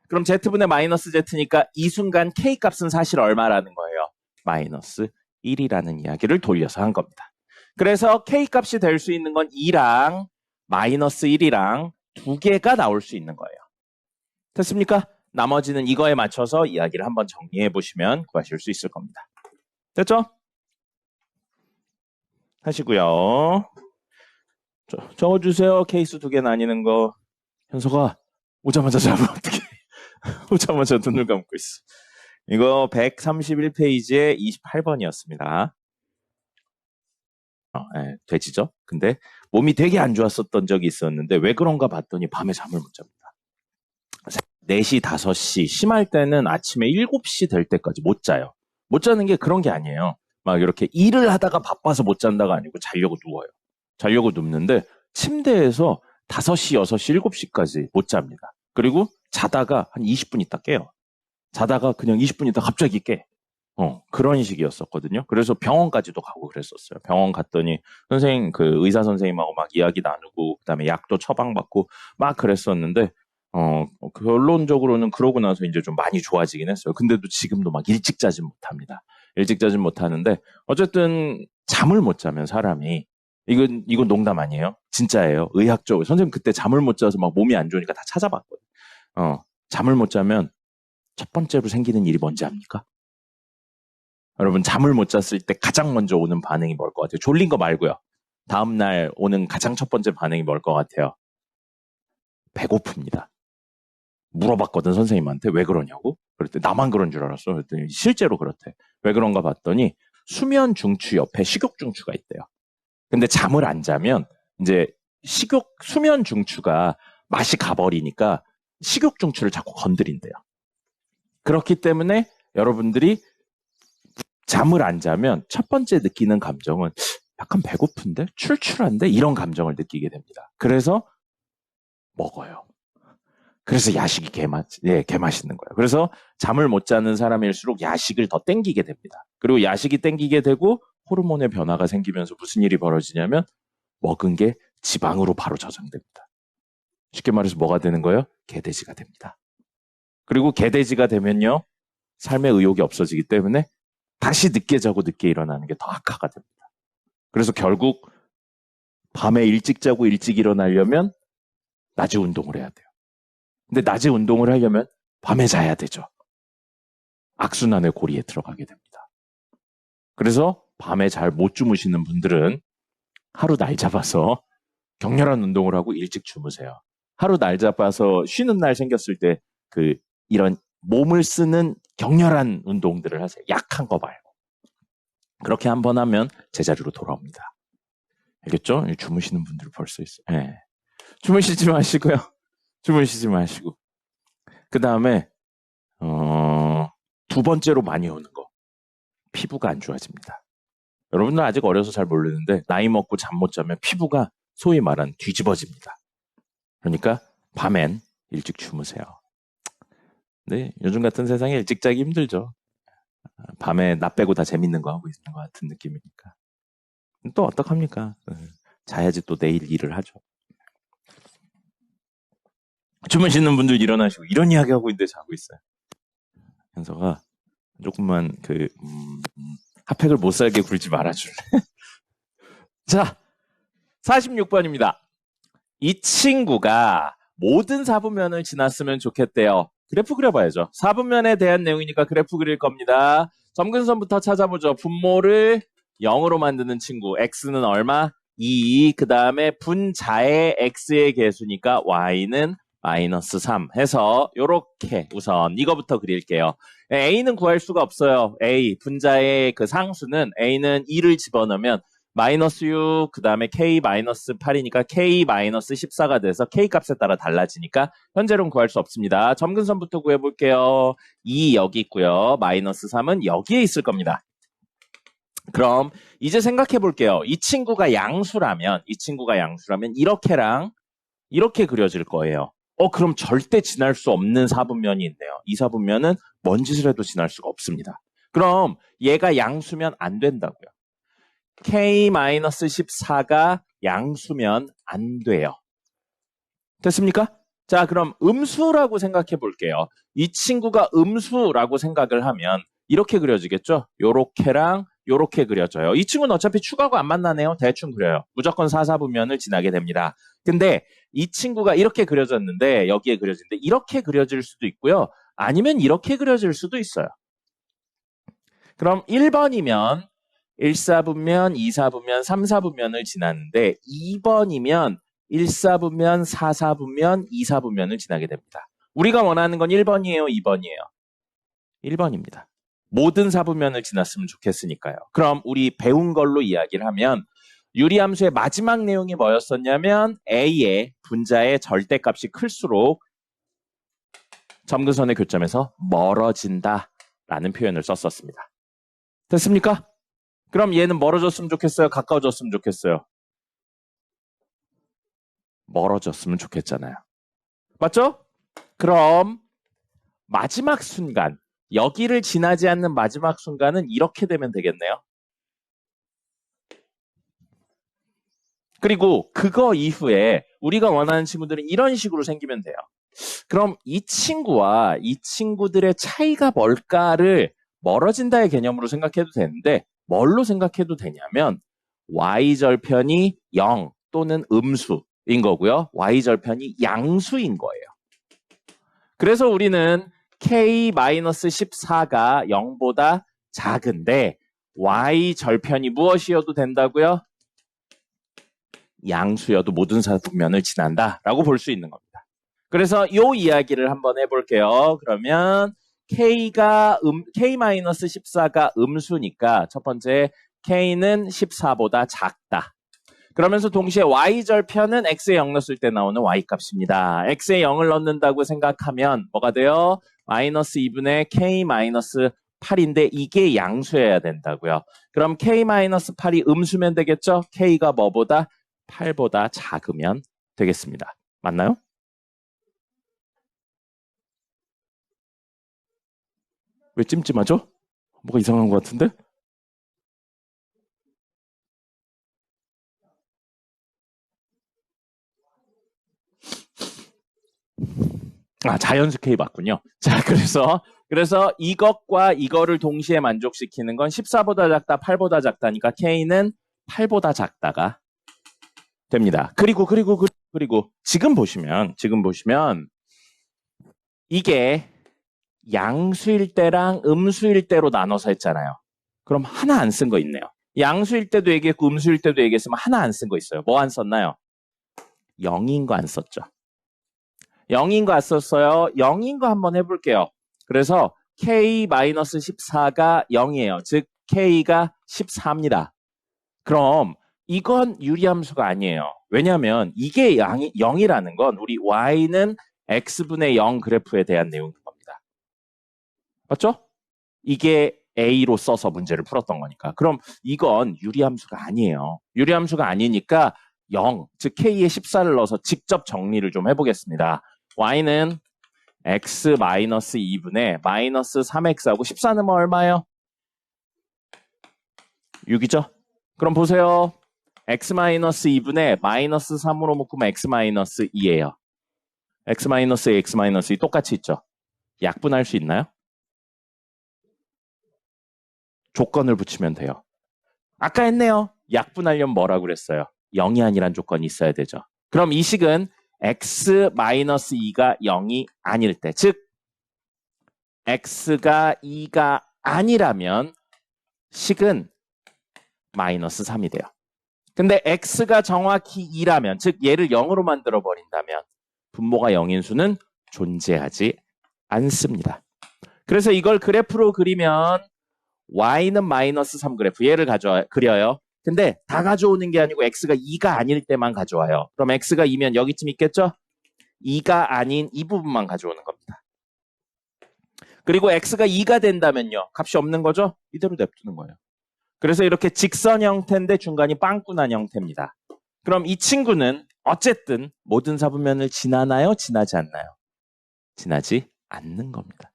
그럼 z분의 마이너스 z니까 이 순간 K값은 사실 얼마라는 거예요? 마이너스 1이라는 이야기를 돌려서 한 겁니다. 그래서 K값이 될 수 있는 건 2랑 마이너스 1이랑 2개가 나올 수 있는 거예요. 됐습니까? 나머지는 이거에 맞춰서 이야기를 한번 정리해 보시면 구하실 수 있을 겁니다. 됐죠? 하시고요. 적어주세요. 케이스 2개 나뉘는 거. 현석아, 오자마자 잡으면 어떡해. 오자마자 눈을 감고 있어. 이거 131페이지에 28번이었습니다. 네, 돼지죠? 근데 몸이 되게 안 좋았었던 적이 있었는데 왜 그런가 봤더니 밤에 잠을 못 잡니다. 4시, 5시, 심할 때는 아침에 7시 될 때까지 못 자요. 못 자는 게 그런 게 아니에요. 막 이렇게 일을 하다가 바빠서 못 잔다가 아니고 자려고 누워요. 자려고 눕는데 침대에서 5시, 6시, 7시까지 못 잡니다. 그리고 자다가 한 20분 있다 깨요. 자다가 그냥 20분 있다 갑자기 깨. 그런 식이었었거든요. 그래서 병원까지도 가고 그랬었어요. 병원 갔더니 선생님, 의사 선생님하고 막 이야기 나누고, 그다음에 약도 처방받고 막 그랬었는데, 결론적으로는 그러고 나서 이제 좀 많이 좋아지긴 했어요. 근데도 지금도 막 일찍 자진 못합니다. 일찍 자진 못하는데, 어쨌든 잠을 못 자면 사람이, 이건 농담 아니에요. 진짜예요. 의학적으로. 선생님 그때 잠을 못 자서 막 몸이 안 좋으니까 다 찾아봤거든요. 잠을 못 자면 첫 번째로 생기는 일이 뭔지 압니까? 여러분, 잠을 못 잤을 때 가장 먼저 오는 반응이 뭘 것 같아요? 졸린 거 말고요. 다음날 오는 가장 첫 번째 반응이 뭘 것 같아요? 배고픕니다. 물어봤거든, 선생님한테. 왜 그러냐고? 그랬더니 나만 그런 줄 알았어. 그랬더니 실제로 그렇대. 왜 그런가 봤더니 수면 중추 옆에 식욕 중추가 있대요. 근데 잠을 안 자면 이제 수면 중추가 맛이 가버리니까 식욕 중추를 자꾸 건드린대요. 그렇기 때문에 여러분들이 잠을 안 자면 첫 번째 느끼는 감정은 약간 배고픈데? 출출한데? 이런 감정을 느끼게 됩니다. 그래서 먹어요. 그래서 야식이 개맛있는 거예요. 그래서 잠을 못 자는 사람일수록 야식을 더 땡기게 됩니다. 그리고 야식이 땡기게 되고 호르몬의 변화가 생기면서 무슨 일이 벌어지냐면 먹은 게 지방으로 바로 저장됩니다. 쉽게 말해서 뭐가 되는 거예요? 개돼지가 됩니다. 그리고 개돼지가 되면요, 삶의 의욕이 없어지기 때문에 다시 늦게 자고 늦게 일어나는 게 더 악화가 됩니다. 그래서 결국 밤에 일찍 자고 일찍 일어나려면 낮에 운동을 해야 돼요. 근데 낮에 운동을 하려면 밤에 자야 되죠. 악순환의 고리에 들어가게 됩니다. 그래서 밤에 잘 못 주무시는 분들은 하루 날 잡아서 격렬한 운동을 하고 일찍 주무세요. 하루 날 잡아서 쉬는 날 생겼을 때 이런 몸을 쓰는 격렬한 운동들을 하세요. 약한 거 말고. 그렇게 한번 하면 제자리로 돌아옵니다. 알겠죠? 주무시는 분들 벌써 있어요. 네. 주무시지 마시고요. 주무시지 마시고. 그 다음에 두 번째로 많이 오는 거. 피부가 안 좋아집니다. 여러분들 아직 어려서 잘 모르는데 나이 먹고 잠 못 자면 피부가 소위 말하는 뒤집어집니다. 그러니까 밤엔 일찍 주무세요. 네, 요즘 같은 세상에 일찍 자기 힘들죠. 밤에 나 빼고 다 재밌는 거 하고 있는 것 같은 느낌이니까. 또 어떡합니까? 자야지 또 내일 일을 하죠. 주무시는 분들 일어나시고 이런 이야기 하고 있는데 자고 있어요. 현서가 조금만 핫팩을 못 살게 굴지 말아줄래? 자, 46번입니다. 이 친구가 모든 사분면을 지났으면 좋겠대요. 그래프 그려봐야죠. 사분면에 대한 내용이니까 그래프 그릴 겁니다. 점근선부터 찾아보죠. 분모를 0으로 만드는 친구. x는 얼마? 2. 그 다음에 분자의 x의 개수니까 y는 마이너스 3 해서 요렇게 우선 이거부터 그릴게요. a는 구할 수가 없어요. a, 분자의 그 상수는 a는 2를 집어넣으면 마이너스 6, 그 다음에 k 마이너스 8이니까 k 마이너스 14가 돼서 k 값에 따라 달라지니까 현재로는 구할 수 없습니다. 점근선부터 구해볼게요. 2 여기 있고요. 마이너스 3은 여기에 있을 겁니다. 그럼 이제 생각해 볼게요. 이 친구가 양수라면 이렇게랑 이렇게 그려질 거예요. 그럼 절대 지날 수 없는 사분면이 있네요. 이 사분면은 뭔 짓을 해도 지날 수가 없습니다. 그럼 얘가 양수면 안 된다고요. k-14가 양수면 안 돼요. 됐습니까? 자, 그럼 음수라고 생각해 볼게요. 이 친구가 음수라고 생각을 하면 이렇게 그려지겠죠? 요렇게랑 요렇게 그려져요. 이 친구는 어차피 축하고 안 만나네요. 대충 그려요. 무조건 사사분면을 지나게 됩니다. 근데 이 친구가 이렇게 그려졌는데 여기에 그려지는데 이렇게 그려질 수도 있고요. 아니면 이렇게 그려질 수도 있어요. 그럼 1번이면 1사분면, 2사분면, 3사분면을 지나는데 2번이면 1사분면, 4사분면, 2사분면을 지나게 됩니다. 우리가 원하는 건 1번이에요, 2번이에요? 1번입니다. 모든 사분면을 지났으면 좋겠으니까요. 그럼 우리 배운 걸로 이야기를 하면 유리함수의 마지막 내용이 뭐였었냐면 A의 분자의 절대값이 클수록 점근선의 교점에서 멀어진다라는 표현을 썼었습니다. 됐습니까? 그럼 얘는 멀어졌으면 좋겠어요? 가까워졌으면 좋겠어요? 멀어졌으면 좋겠잖아요. 맞죠? 그럼 마지막 순간, 여기를 지나지 않는 마지막 순간은 이렇게 되면 되겠네요. 그리고 그거 이후에 우리가 원하는 친구들은 이런 식으로 생기면 돼요. 그럼 이 친구와 이 친구들의 차이가 뭘까를 멀어진다의 개념으로 생각해도 되는데 뭘로 생각해도 되냐면 y절편이 0 또는 음수인 거고요. y절편이 양수인 거예요. 그래서 우리는 k-14가 0보다 작은데 y절편이 무엇이어도 된다고요? 양수여도 모든 사분면을 지난다라고 볼 수 있는 겁니다. 그래서 이 이야기를 한번 해볼게요. 그러면 k-14가 음수니까 첫 번째 k는 14보다 작다. 그러면서 동시에 y절편은 x에 0 넣었을 때 나오는 y값입니다. x에 0을 넣는다고 생각하면 뭐가 돼요? 마이너스 2분의 k-8인데 이게 양수여야 된다고요. 그럼 k-8이 음수면 되겠죠? k가 뭐보다? 8보다 작으면 되겠습니다. 맞나요? 왜 찜찜하죠? 뭐가 이상한 것 같은데? 자연수 K 맞군요. 자, 그래서 이것과 이거를 동시에 만족시키는 건 14보다 작다, 8보다 작다니까 K는 8보다 작다가 됩니다. 그리고 지금 보시면 이게 양수일 때랑 음수일 때로 나눠서 했잖아요. 그럼 하나 안 쓴 거 있네요. 양수일 때도 얘기했고 음수일 때도 얘기했으면 하나 안 쓴 거 있어요. 뭐 안 썼나요? 0인 거 안 썼죠. 0인 거 안 썼어요. 0인 거 한번 해볼게요. 그래서 k-14가 0이에요. 즉 k가 14입니다. 그럼 이건 유리함수가 아니에요. 왜냐하면 이게 0이라는 건 우리 y는 x분의 0 그래프에 대한 내용인 겁니다. 맞죠? 이게 A로 써서 문제를 풀었던 거니까. 그럼 이건 유리함수가 아니에요. 유리함수가 아니니까 0, 즉 K에 14를 넣어서 직접 정리를 좀 해보겠습니다. Y는 x-2분의 마이너스 3x하고 14는 뭐 얼마예요? 6이죠? 그럼 보세요. x-2분의 마이너스 3으로 묶으면 x-2예요. x-2, x-2 똑같이 있죠? 약분할 수 있나요? 조건을 붙이면 돼요. 아까 했네요. 약분하려면 뭐라고 그랬어요? 0이 아니란 조건이 있어야 되죠. 그럼 이 식은 x-2가 0이 아닐 때, 즉 x가 2가 아니라면 식은 마이너스 3이 돼요. 근데 x가 정확히 2라면, 즉 얘를 0으로 만들어 버린다면 분모가 0인 수는 존재하지 않습니다. 그래서 이걸 그래프로 그리면 y는 마이너스 3 그래프 얘를 그려요. 근데 다 가져오는 게 아니고 x가 2가 아닐 때만 가져와요. 그럼 x가 2면 여기쯤 있겠죠? 2가 아닌 이 부분만 가져오는 겁니다. 그리고 x가 2가 된다면요. 값이 없는 거죠? 이대로 냅두는 거예요. 그래서 이렇게 직선 형태인데 중간이 빵꾸난 형태입니다. 그럼 이 친구는 어쨌든 모든 사분면을 지나나요? 지나지 않나요? 지나지 않는 겁니다.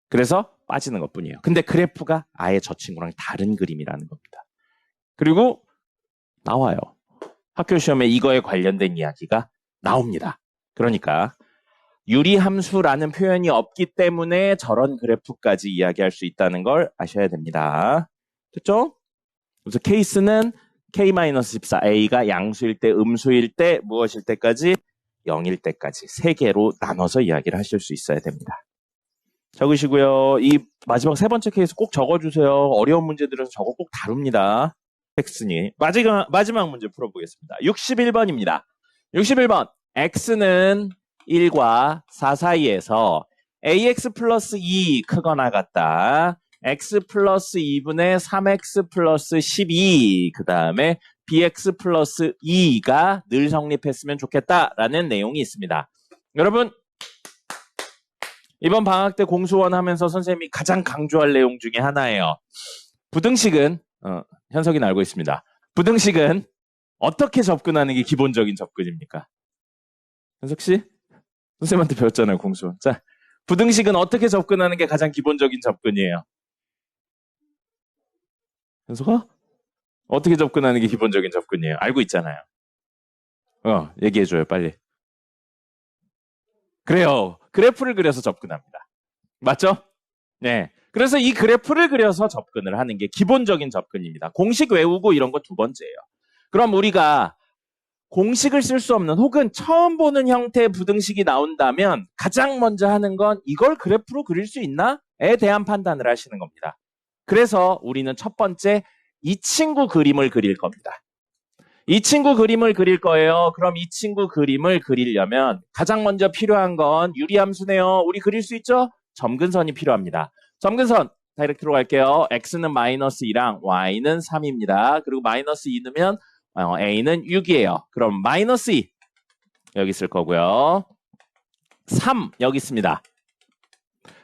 그래서 빠지는 것뿐이에요. 근데 그래프가 아예 저 친구랑 다른 그림이라는 겁니다. 그리고 나와요. 학교 시험에 이거에 관련된 이야기가 나옵니다. 그러니까 유리함수라는 표현이 없기 때문에 저런 그래프까지 이야기할 수 있다는 걸 아셔야 됩니다. 됐죠? 그래서 케이스는 k-14, a가 양수일 때, 음수일 때, 무엇일 때까지? 0일 때까지 3개로 나눠서 이야기를 하실 수 있어야 됩니다. 적으시고요. 이 마지막 세 번째 케이스 꼭 적어주세요. 어려운 문제들은 저거 꼭 다룹니다. 텍스니. 마지막 문제 풀어보겠습니다. 61번입니다. 61번. x는 1과 4 사이에서 ax 플러스 2 크거나 같다. x 플러스 2분의 3x 플러스 12 그 다음에 bx 플러스 2가 늘 성립했으면 좋겠다라는 내용이 있습니다. 여러분 이번 방학 때 공수원 하면서 선생님이 가장 강조할 내용 중에 하나예요. 부등식은 현석이는 알고 있습니다. 부등식은 어떻게 접근하는 게 기본적인 접근입니까? 현석 씨? 선생님한테 배웠잖아요, 공수원. 자, 부등식은 어떻게 접근하는 게 가장 기본적인 접근이에요? 현석아? 어떻게 접근하는 게 기본적인 접근이에요? 알고 있잖아요. 얘기해줘요, 빨리. 그래요. 그래프를 그려서 접근합니다. 맞죠? 네. 그래서 이 그래프를 그려서 접근을 하는 게 기본적인 접근입니다. 공식 외우고 이런 거 두 번째예요. 그럼 우리가 공식을 쓸 수 없는 혹은 처음 보는 형태의 부등식이 나온다면 가장 먼저 하는 건 이걸 그래프로 그릴 수 있나?에 대한 판단을 하시는 겁니다. 그래서 우리는 첫 번째 이 친구 그림을 그릴 겁니다. 이 친구 그림을 그릴 거예요. 그럼 이 친구 그림을 그리려면 가장 먼저 필요한 건 유리함수네요. 우리 그릴 수 있죠? 점근선이 필요합니다. 점근선 다이렉트로 갈게요. x는 마이너스 2랑 y는 3입니다. 그리고 마이너스 2 넣으면 a는 6이에요. 그럼 마이너스 2 여기 쓸 거고요. 3 여기 있습니다.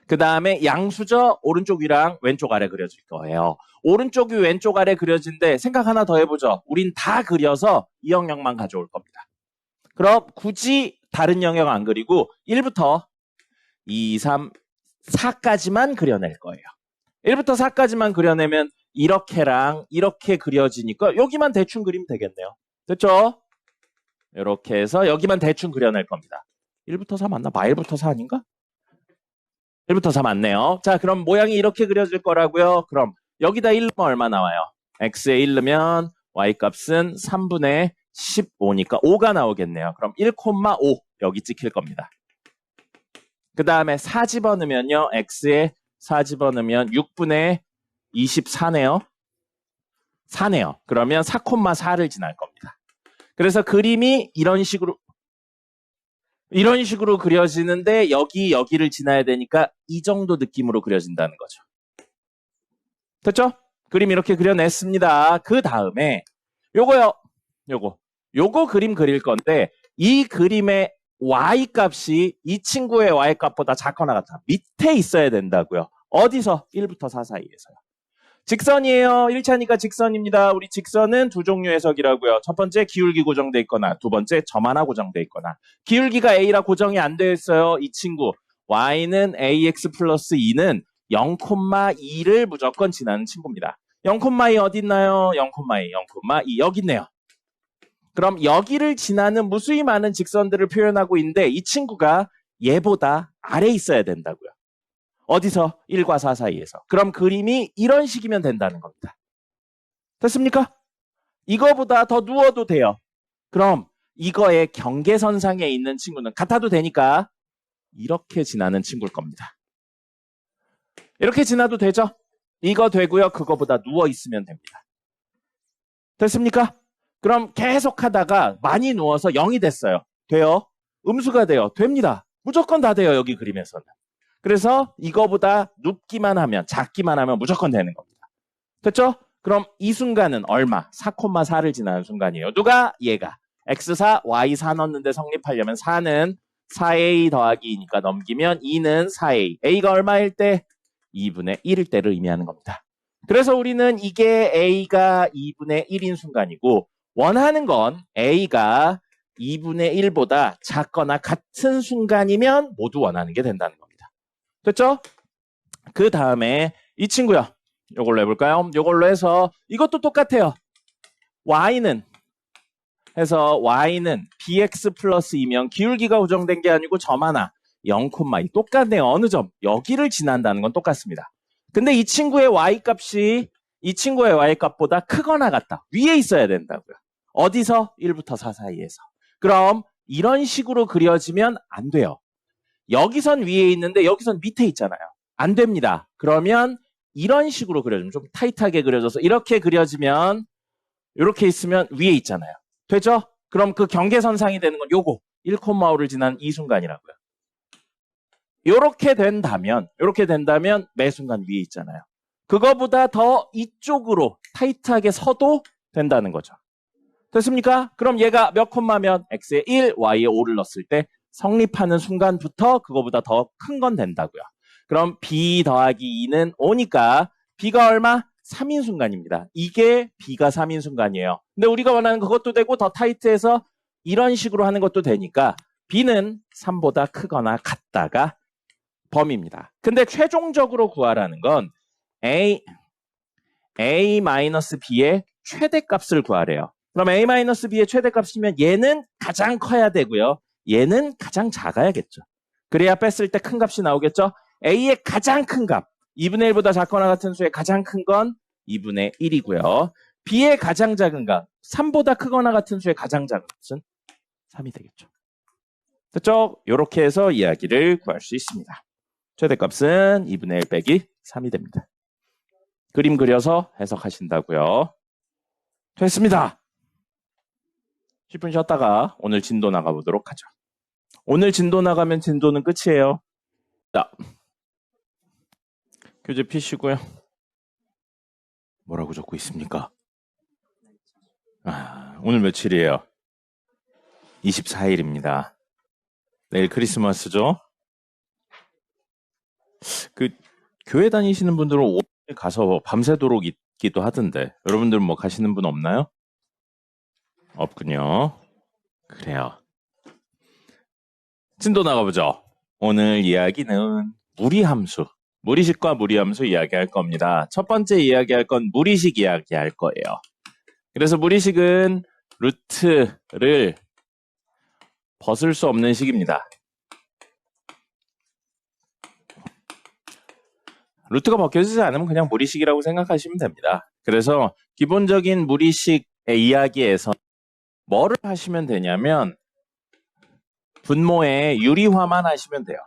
그 다음에 양수저 오른쪽 위랑 왼쪽 아래 그려줄 거예요. 오른쪽 위 왼쪽 아래 그려진데 생각 하나 더 해보죠. 우린 다 그려서 이 영역만 가져올 겁니다. 그럼 굳이 다른 영역 안 그리고 1부터 2, 3, 4까지만 그려낼 거예요. 1부터 4까지만 그려내면 이렇게랑 이렇게 그려지니까 여기만 대충 그리면 되겠네요. 됐죠? 이렇게 해서 여기만 대충 그려낼 겁니다. 1부터 4 맞나? 마일부터 4 아닌가? 1부터 4 맞네요. 자, 그럼 모양이 이렇게 그려질 거라고요. 그럼 여기다 1 넣으면 얼마 나와요? x에 1 넣으면 y값은 3분의 15니까 5가 나오겠네요. 그럼 1,5 여기 찍힐 겁니다. 그 다음에 4 집어넣으면요. x에 4 집어넣으면 6분의 24네요. 4네요. 그러면 4,4를 지날 겁니다. 그래서 그림이 이런 식으로 그려지는데 여기를 지나야 되니까 이 정도 느낌으로 그려진다는 거죠. 됐죠? 그림 이렇게 그려냈습니다. 그 다음에 요거요. 요거 그림 그릴 건데 이 그림의 y값이 이 친구의 y값보다 작거나 같아. 밑에 있어야 된다고요. 어디서? 1부터 4 사이에서요. 직선이에요. 1차니까 직선입니다. 우리 직선은 두 종류 해석이라고요. 첫 번째 기울기 고정돼 있거나 두 번째 점 하나 고정돼 있거나. 기울기가 a라 고정이 안 되어 있어요. 이 친구 y는 ax 플러스 2는 0,2를 무조건 지나는 친구입니다. 0,2 어디 있나요? 0,2 여기 있네요. 그럼 여기를 지나는 무수히 많은 직선들을 표현하고 있는데 이 친구가 얘보다 아래에 있어야 된다고요. 어디서? 1과 4 사이에서. 그럼 그림이 이런 식이면 된다는 겁니다. 됐습니까? 이거보다 더 누워도 돼요. 그럼 이거의 경계선상에 있는 친구는 같아도 되니까 이렇게 지나는 친구일 겁니다. 이렇게 지나도 되죠? 이거 되고요. 그거보다 누워 있으면 됩니다. 됐습니까? 그럼 계속 하다가 많이 누워서 0이 됐어요. 돼요? 음수가 돼요. 됩니다. 무조건 다 돼요. 여기 그림에서는. 그래서 이거보다 눕기만 하면 작기만 하면 무조건 되는 겁니다. 됐죠? 그럼 이 순간은 얼마? 4,4를 지나는 순간이에요. 누가? 얘가. x4, y4 넣는데 성립하려면 4는 4a 더하기 2니까 넘기면 2는 4a. a가 얼마일 때? 2분의 1일 때를 의미하는 겁니다. 그래서 우리는 이게 a가 2분의 1인 순간이고 원하는 건 a가 2분의 1보다 작거나 같은 순간이면 모두 원하는 게 된다는 겁니다. 됐죠? 그 다음에 이 친구요. 이걸로 해볼까요? 이걸로 해서 이것도 똑같아요. y는 bx 플러스 2면 기울기가 고정된 게 아니고 점 하나 0,2 똑같네요. 어느 점? 여기를 지난다는 건 똑같습니다. 근데 이 친구의 y값이 이 친구의 y값보다 크거나 같다. 위에 있어야 된다고요. 어디서? 1부터 4 사이에서. 그럼 이런 식으로 그려지면 안 돼요. 여기선 위에 있는데 여기선 밑에 있잖아요. 안 됩니다. 그러면 이런 식으로 그려주면 좀 타이트하게 그려져서 이렇게 그려지면 이렇게 있으면 위에 있잖아요. 되죠? 그럼 그 경계선상이 되는 건 요거 1,5를 지난 이 순간이라고요. 이렇게 된다면 매 순간 위에 있잖아요. 그거보다 더 이쪽으로 타이트하게 서도 된다는 거죠. 됐습니까? 그럼 얘가 몇 콤마면 x에 1, y에 5를 넣었을 때 성립하는 순간부터 그거보다 더 큰 건 된다고요. 그럼 b 더하기 2는 5니까 b가 얼마? 3인 순간입니다. 이게 b가 3인 순간이에요. 근데 우리가 원하는 그것도 되고 더 타이트해서 이런 식으로 하는 것도 되니까 b는 3보다 크거나 같다가 범위입니다. 근데 최종적으로 구하라는 건 a-b의 최대값을 구하래요. 그럼 a-b의 최대값이면 얘는 가장 커야 되고요. 얘는 가장 작아야겠죠. 그래야 뺐을 때 큰 값이 나오겠죠. a의 가장 큰 값, 2분의 1보다 작거나 같은 수의 가장 큰 건 2분의 1이고요. b의 가장 작은 값, 3보다 크거나 같은 수의 가장 작은 값은 3이 되겠죠. 됐죠? 이렇게 해서 이야기를 구할 수 있습니다. 최대값은 2분의 1 빼기 3이 됩니다. 그림 그려서 해석하신다고요. 됐습니다. 10분 쉬었다가 오늘 진도 나가보도록 하죠. 오늘 진도 나가면 진도는 끝이에요. 자, 교재 피시고요. 뭐라고 적고 있습니까? 오늘 며칠이에요? 24일입니다. 내일 크리스마스죠? 교회 다니시는 분들은 오늘 가서 밤새도록 있기도 하던데 여러분들 뭐 가시는 분 없나요? 없군요. 그래요. 진도 나가보죠. 오늘 이야기는 무리함수, 무리식과 무리함수 이야기할 겁니다. 첫 번째 이야기할 건 무리식 이야기할 거예요. 그래서 무리식은 루트를 벗을 수 없는 식입니다. 루트가 벗겨지지 않으면 그냥 무리식이라고 생각하시면 됩니다. 그래서 기본적인 무리식의 이야기에서 뭐를 하시면 되냐면 분모의 유리화만 하시면 돼요.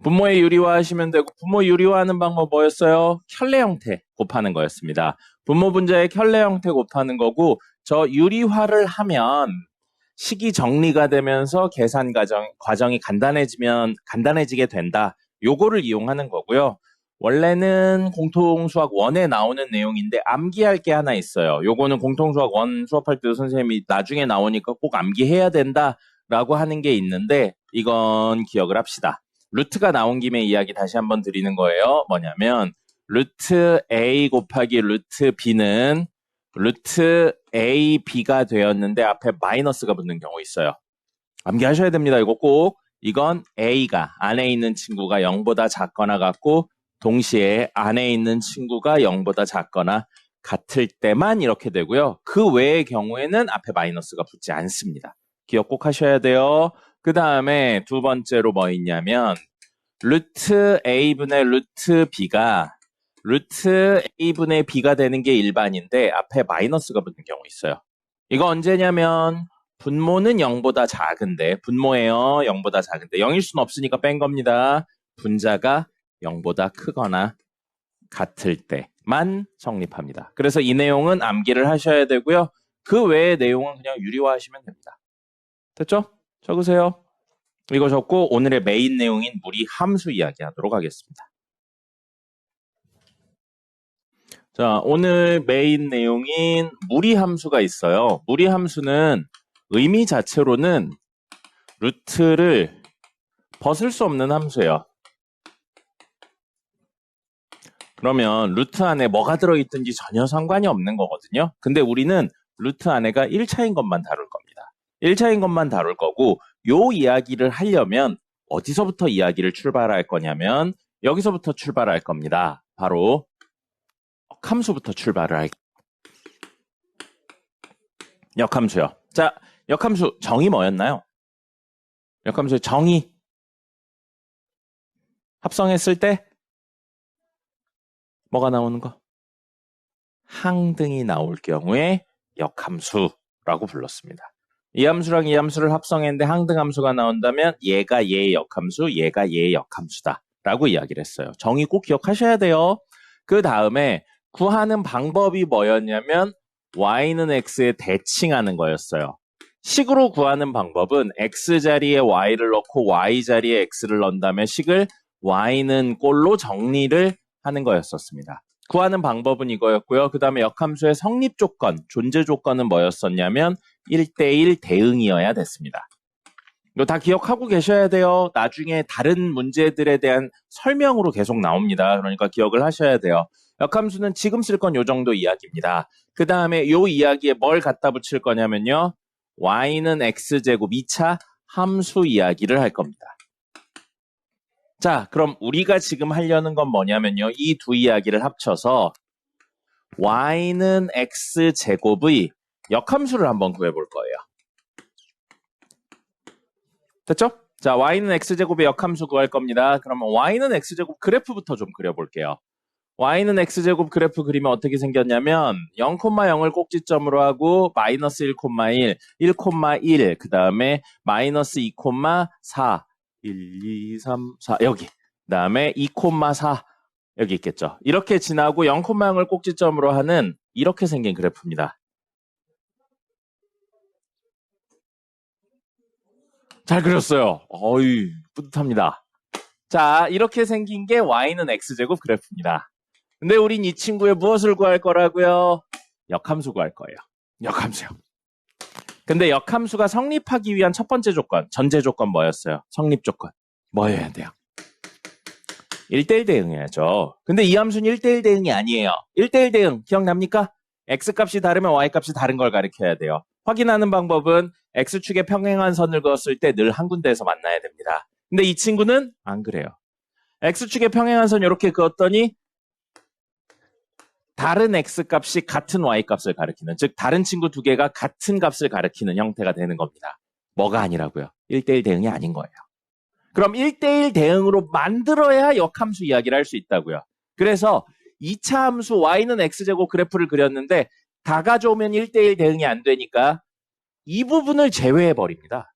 분모의 유리화 하시면 되고 분모 유리화하는 방법 뭐였어요? 켤레 형태 곱하는 거였습니다. 분모 분자의 켤레 형태 곱하는 거고 저 유리화를 하면 식이 정리가 되면서 계산 과정이 간단해지게 된다. 요거를 이용하는 거고요. 원래는 공통수학 1에 나오는 내용인데 암기할 게 하나 있어요. 요거는 공통수학 1 수업할 때 선생님이 나중에 나오니까 꼭 암기해야 된다라고 하는 게 있는데 이건 기억을 합시다. 루트가 나온 김에 이야기 다시 한번 드리는 거예요. 뭐냐면 루트 A 곱하기 루트 B는 루트 A, B가 되었는데 앞에 마이너스가 붙는 경우 있어요. 암기하셔야 됩니다. 이거 꼭. 이건 A가 안에 있는 친구가 0보다 작거나 같고 동시에 안에 있는 친구가 0보다 작거나 같을 때만 이렇게 되고요. 그 외의 경우에는 앞에 마이너스가 붙지 않습니다. 기억 꼭 하셔야 돼요. 그 다음에 두 번째로 뭐 있냐면 루트 A분의 루트 B가 루트 A분의 B가 되는 게 일반인데 앞에 마이너스가 붙는 경우 있어요. 이거 언제냐면 분모는 0보다 작은데 분모예요. 0보다 작은데 0일 수는 없으니까 뺀 겁니다. 분자가 0보다 크거나 같을 때만 성립합니다. 그래서 이 내용은 암기를 하셔야 되고요. 그 외의 내용은 그냥 유리화하시면 됩니다. 됐죠? 적으세요. 이거 적고 오늘의 메인 내용인 무리함수 이야기하도록 하겠습니다. 자, 오늘 메인 내용인 무리함수가 있어요. 무리함수는 의미 자체로는 루트를 벗을 수 없는 함수예요. 그러면 루트 안에 뭐가 들어있든지 전혀 상관이 없는 거거든요. 근데 우리는 루트 안에가 1차인 것만 다룰 겁니다. 1차인 것만 다룰 거고 요 이야기를 하려면 어디서부터 이야기를 출발할 거냐면 여기서부터 출발할 겁니다. 바로 역함수부터 출발을 할게요. 역함수요. 자, 역함수 정의 뭐였나요? 역함수의 정의 합성했을 때 뭐가 나오는 거? 항등이 나올 경우에 역함수라고 불렀습니다. 이 함수랑 이 함수를 합성했는데 항등함수가 나온다면 얘가 얘의 역함수, 얘가 얘의 역함수다 라고 이야기를 했어요. 정의 꼭 기억하셔야 돼요. 그 다음에 구하는 방법이 뭐였냐면 y는 x에 대칭하는 거였어요. 식으로 구하는 방법은 x 자리에 y를 넣고 y 자리에 x를 넣는다면 식을 y는 꼴로 정리를 하는 거였었습니다. 구하는 방법은 이거였고요. 그 다음에 역함수의 성립 조건, 존재 조건은 뭐였었냐면 1대1 대응이어야 됐습니다. 이거 다 기억하고 계셔야 돼요. 나중에 다른 문제들에 대한 설명으로 계속 나옵니다. 그러니까 기억을 하셔야 돼요. 역함수는 지금 쓸 건 요 정도 이야기입니다. 그 다음에 요 이야기에 뭘 갖다 붙일 거냐면요. y는 x제곱 2차 함수 이야기를 할 겁니다. 자, 그럼 우리가 지금 하려는 건 뭐냐면요. 이 두 이야기를 합쳐서 y는 x제곱의 역함수를 한번 구해볼 거예요. 됐죠? 자, y는 x제곱의 역함수 구할 겁니다. 그러면 y는 x제곱 그래프부터 좀 그려볼게요. y는 x제곱 그래프 그리면 어떻게 생겼냐면 0,0을 꼭지점으로 하고 마이너스 1,1, 1,1, 그 다음에 마이너스 2,4, 1, 2, 3, 4 여기, 그 다음에 2,4 여기 있겠죠. 이렇게 지나고 0,0을 꼭지점으로 하는 이렇게 생긴 그래프입니다. 잘 그렸어요. 어이, 뿌듯합니다. 자, 이렇게 생긴 게 y는 x제곱 그래프입니다. 근데 우린 이 친구의 무엇을 구할 거라고요? 역함수 구할 거예요. 역함수요. 근데 역함수가 성립하기 위한 첫 번째 조건, 전제 조건 뭐였어요? 성립 조건. 뭐여야 돼요? 1대1 대응해야죠. 근데 이 함수는 1대1 대응이 아니에요. 1대1 대응 기억납니까? x값이 다르면 y값이 다른 걸 가리켜야 돼요. 확인하는 방법은 x축에 평행한 선을 그었을 때 늘 한 군데에서 만나야 됩니다. 근데 이 친구는 안 그래요. x축에 평행한 선 이렇게 그었더니 다른 x값이 같은 y값을 가리키는, 즉 다른 친구 두 개가 같은 값을 가리키는 형태가 되는 겁니다. 뭐가 아니라고요? 1대1 대응이 아닌 거예요. 그럼 1대1 대응으로 만들어야 역함수 이야기를 할 수 있다고요. 그래서 2차 함수 y는 x제곱 그래프를 그렸는데 다 가져오면 1대1 대응이 안 되니까 이 부분을 제외해버립니다.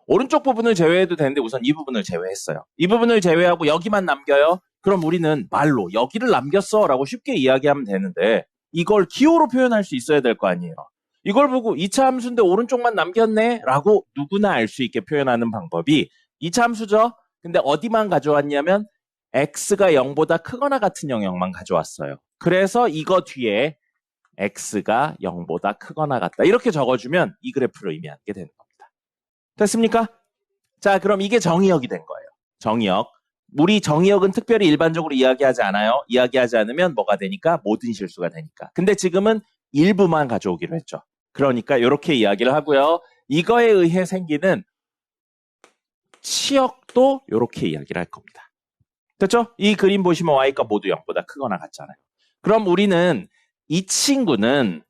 오른쪽 부분을 제외해도 되는데 우선 이 부분을 제외했어요. 이 부분을 제외하고 여기만 남겨요. 그럼 우리는 말로 여기를 남겼어 라고 쉽게 이야기하면 되는데 이걸 기호로 표현할 수 있어야 될 거 아니에요. 이걸 보고 2차 함수인데 오른쪽만 남겼네 라고 누구나 알 수 있게 표현하는 방법이 2차 함수죠. 근데 어디만 가져왔냐면 x가 0보다 크거나 같은 영역만 가져왔어요. 그래서 이거 뒤에 x가 0보다 크거나 같다 이렇게 적어주면 이 그래프를 의미하게 되는 겁니다. 됐습니까? 자, 그럼 이게 정의역이 된 거예요. 정의역. 우리 정의역은 특별히 일반적으로 이야기하지 않아요. 이야기하지 않으면 뭐가 되니까? 모든 실수가 되니까. 근데 지금은 일부만 가져오기로 했죠. 그러니까 이렇게 이야기를 하고요. 이거에 의해 생기는 치역도 이렇게 이야기를 할 겁니다. 됐죠? 이 그림 보시면 y가 모두 0보다 크거나 같잖아요. 그럼 우리는 이 친구는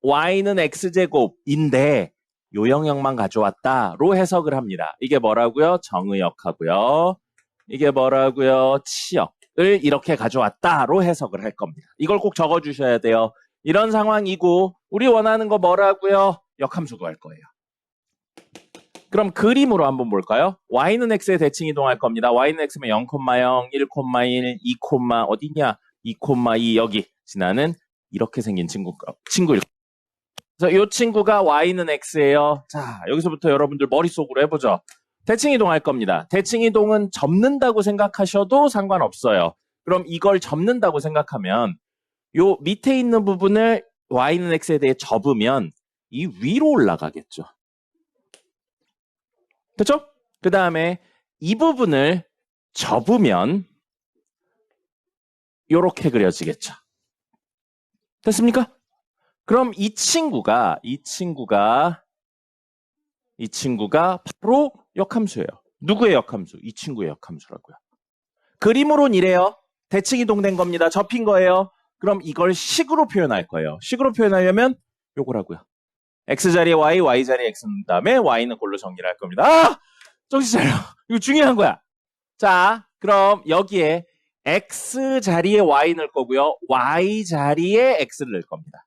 y는 x제곱인데 요 영역만 가져왔다로 해석을 합니다. 이게 뭐라고요? 정의역하고요. 이게 뭐라고요? 치역을 이렇게 가져왔다로 해석을 할 겁니다. 이걸 꼭 적어주셔야 돼요. 이런 상황이고 우리 원하는 거 뭐라고요? 역함수 구할 거예요. 그럼 그림으로 한번 볼까요? y는 x에 대칭 이동할 겁니다. y는 x면 0,0, 1,1, 2, 어디냐? 2,2 여기 지나는 이렇게 생긴 친구일 그래서 이 친구가 y는 x예요. 자, 여기서부터 여러분들 머릿속으로 해보죠. 대칭 이동할 겁니다. 대칭 이동은 접는다고 생각하셔도 상관없어요. 그럼 이걸 접는다고 생각하면 요 밑에 있는 부분을 y는 x에 대해 접으면 이 위로 올라가겠죠. 됐죠? 그 다음에 이 부분을 접으면 요렇게 그려지겠죠. 됐습니까? 그럼 이 친구가 바로 역함수예요. 누구의 역함수? 이 친구의 역함수라고요. 그림으로는 이래요. 대칭 이동된 겁니다. 접힌 거예요. 그럼 이걸 식으로 표현할 거예요. 식으로 표현하려면 요거라고요. x 자리에 y 자리에 x인 다음에 y는 골로 정리를 할 겁니다. 아! 정신 차려. 이거 중요한 거야. 자, 그럼 여기에 x 자리에 y 넣을 거고요. y 자리에 x를 넣을 겁니다.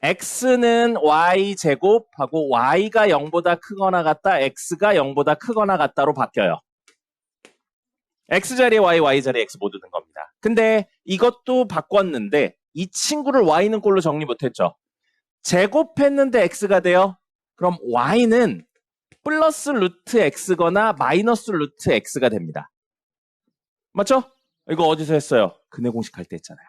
x는 y제곱하고 y가 0보다 크거나 같다, x가 0보다 크거나 같다로 바뀌어요. x 자리에 y, y 자리에 x 모두 든 겁니다. 근데 이것도 바꿨는데 이 친구를 y는 꼴로 정리 못했죠. 제곱했는데 x가 돼요. 그럼 y는 플러스 루트 x거나 마이너스 루트 x가 됩니다. 맞죠? 이거 어디서 했어요? 근해 공식 할 때 했잖아요.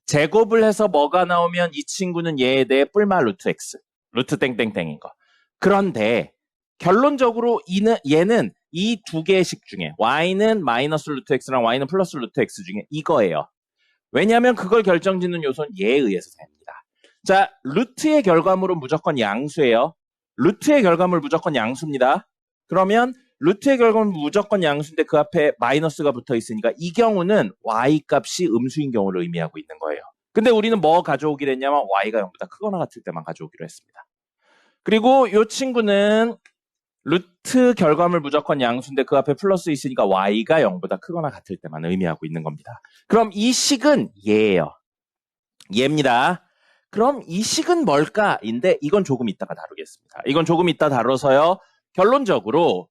제곱을 해서 뭐가 나오면 이 친구는 얘에 대해 뿔마 루트 x, 루트 땡땡땡인 거. 그런데 결론적으로 얘는 이 두 개의 식 중에 y는 마이너스 루트 x랑 y는 플러스 루트 x 중에 이거예요. 왜냐하면 그걸 결정짓는 요소는 얘에 의해서 됩니다. 자, 루트의 결과물은 무조건 양수예요. 루트의 결과물 무조건 양수입니다. 그러면 루트의 결과물 무조건 양수인데 그 앞에 마이너스가 붙어 있으니까 이 경우는 y 값이 음수인 경우를 의미하고 있는 거예요. 근데 우리는 뭐 가져오기로 했냐면 y가 0보다 크거나 같을 때만 가져오기로 했습니다. 그리고 이 친구는 루트 결과물 무조건 양수인데 그 앞에 플러스 있으니까 y가 0보다 크거나 같을 때만 의미하고 있는 겁니다. 그럼 이 식은 얘예요. 얘입니다. 그럼 이 식은 뭘까?인데 이건 조금 이따가 다루겠습니다. 이건 조금 이따 다뤄서요. 결론적으로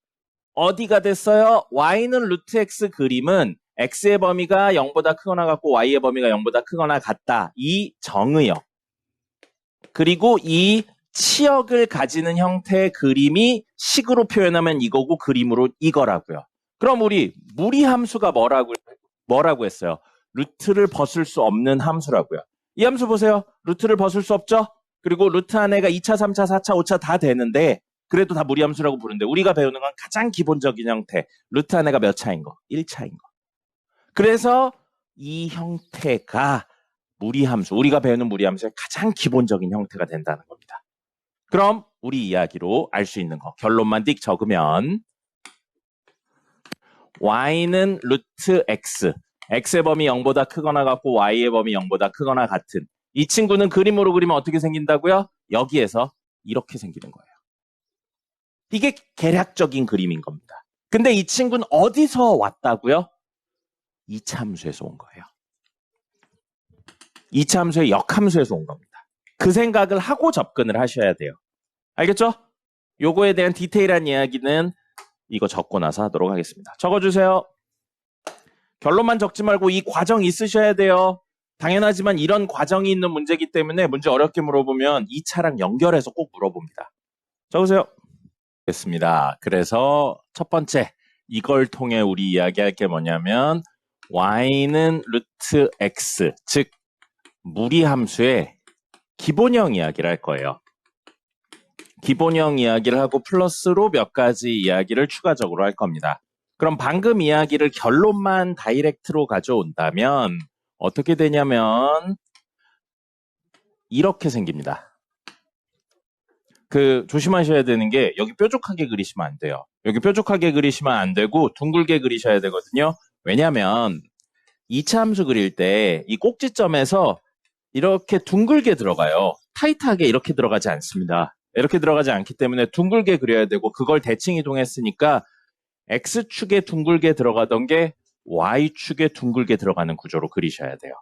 어디가 됐어요? y는 루트 x 그림은 x의 범위가 0보다 크거나 같고 y의 범위가 0보다 크거나 같다. 이 정의요. 그리고 이 치역을 가지는 형태의 그림이 식으로 표현하면 이거고 그림으로 이거라고요. 그럼 우리 무리함수가 뭐라고 했어요? 루트를 벗을 수 없는 함수라고요. 이 함수 보세요. 루트를 벗을 수 없죠? 그리고 루트 안에가 2차, 3차, 4차, 5차 다 되는데 그래도 다 무리함수라고 부르는데 우리가 배우는 건 가장 기본적인 형태. 루트 안에가 몇 차인 거? 1차인 거. 그래서 이 형태가 무리함수, 우리가 배우는 무리함수의 가장 기본적인 형태가 된다는 겁니다. 그럼 우리 이야기로 알 수 있는 거 결론만 띡 적으면 y는 루트 x, x의 범위 0보다 크거나 같고 y의 범위 0보다 크거나 같은 이 친구는 그림으로 그리면 어떻게 생긴다고요? 여기에서 이렇게 생기는 거예요. 이게 계략적인 그림인 겁니다. 근데 이 친구는 어디서 왔다고요? 2차 함수에서 온 거예요. 2차 함수의 역함수에서 온 겁니다. 그 생각을 하고 접근을 하셔야 돼요. 알겠죠? 요거에 대한 디테일한 이야기는 이거 적고 나서 하도록 하겠습니다. 적어주세요. 결론만 적지 말고 이 과정 있으셔야 돼요. 당연하지만 이런 과정이 있는 문제이기 때문에 문제 어렵게 물어보면 2차랑 연결해서 꼭 물어봅니다. 적으세요. 됐습니다. 그래서 첫 번째 이걸 통해 우리 이야기할 게 뭐냐면 y는 루트 x, 즉 무리함수의 기본형 이야기를 할 거예요. 기본형 이야기를 하고 플러스로 몇 가지 이야기를 추가적으로 할 겁니다. 그럼 방금 이야기를 결론만 다이렉트로 가져온다면 어떻게 되냐면 이렇게 생깁니다. 조심하셔야 되는 게 여기 뾰족하게 그리시면 안 돼요. 여기 뾰족하게 그리시면 안 되고 둥글게 그리셔야 되거든요. 왜냐하면 2차 함수 그릴 때 이 꼭지점에서 이렇게 둥글게 들어가요. 타이트하게 이렇게 들어가지 않습니다. 이렇게 들어가지 않기 때문에 둥글게 그려야 되고 그걸 대칭 이동했으니까 X축에 둥글게 들어가던 게 Y축에 둥글게 들어가는 구조로 그리셔야 돼요.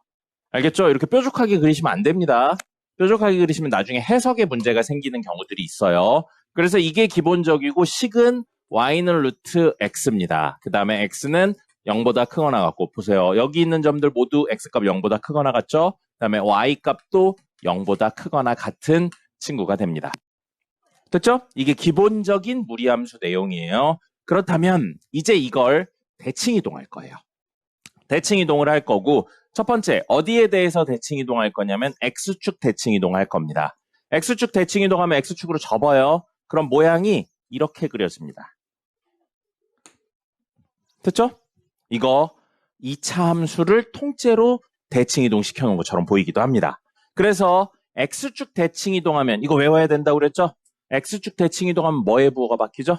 알겠죠? 이렇게 뾰족하게 그리시면 안 됩니다. 뾰족하게 그리시면 나중에 해석에 문제가 생기는 경우들이 있어요. 그래서 이게 기본적이고 식은 Y는 루트 X입니다. 그 다음에 X는 0보다 크거나 같고 보세요. 여기 있는 점들 모두 X값 0보다 크거나 같죠? 그 다음에 Y값도 0보다 크거나 같은 친구가 됩니다. 됐죠? 이게 기본적인 무리함수 내용이에요. 그렇다면 이제 이걸 대칭 이동할 거예요. 대칭 이동을 할 거고 첫 번째 어디에 대해서 대칭 이동할 거냐면 X축 대칭 이동할 겁니다. X축 대칭 이동하면 X축으로 접어요. 그럼 모양이 이렇게 그려집니다. 됐죠? 이거 2차 함수를 통째로 대칭 이동시켜 놓은 것처럼 보이기도 합니다. 그래서 X축 대칭 이동하면 이거 외워야 된다고 그랬죠? X축 대칭 이동하면 뭐의 부호가 바뀌죠?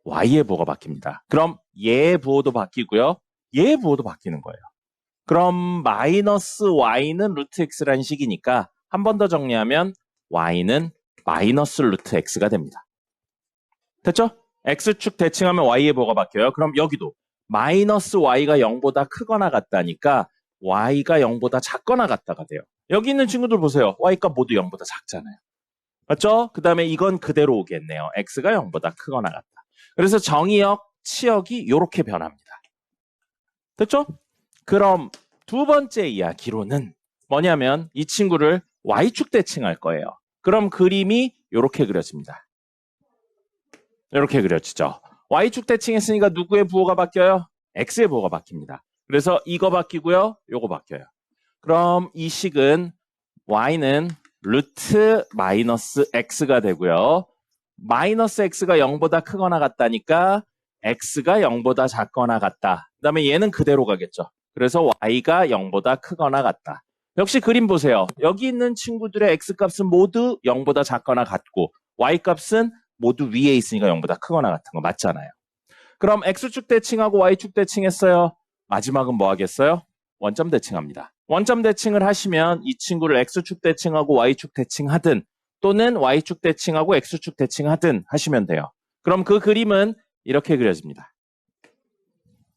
Y의 부호가 바뀝니다. 그럼 얘의 부호도 바뀌고요. 얘의 부호도 바뀌는 거예요. 그럼 마이너스 Y는 루트 X라는 식이니까 한 번 더 정리하면 Y는 마이너스 루트 X가 됩니다. 됐죠? X축 대칭하면 Y의 부호가 바뀌어요. 그럼 여기도 마이너스 Y가 0보다 크거나 같다니까 y가 0보다 작거나 같다가 돼요. 여기 있는 친구들 보세요. y가 모두 0보다 작잖아요. 맞죠? 그 다음에 이건 그대로 오겠네요. x가 0보다 크거나 같다. 그래서 정의역, 치역이 이렇게 변합니다. 됐죠? 그럼 두 번째 이야기로는 뭐냐면 이 친구를 y축 대칭할 거예요. 그럼 그림이 이렇게 그려집니다. 이렇게 그려지죠. y축 대칭했으니까 누구의 부호가 바뀌어요? x의 부호가 바뀝니다. 그래서 이거 바뀌고요. 요거 바뀌어요. 그럼 이 식은 y는 루트 마이너스 x가 되고요. 마이너스 x가 0보다 크거나 같다니까 x가 0보다 작거나 같다. 그 다음에 얘는 그대로 가겠죠. 그래서 y가 0보다 크거나 같다. 역시 그림 보세요. 여기 있는 친구들의 x값은 모두 0보다 작거나 같고 y값은 모두 위에 있으니까 0보다 크거나 같은 거 맞잖아요. 그럼 x축 대칭하고 y축 대칭했어요. 마지막은 뭐 하겠어요? 원점 대칭합니다. 원점 대칭을 하시면 이 친구를 x축 대칭하고 y축 대칭하든 또는 y축 대칭하고 x축 대칭하든 하시면 돼요. 그럼 그 그림은 이렇게 그려집니다.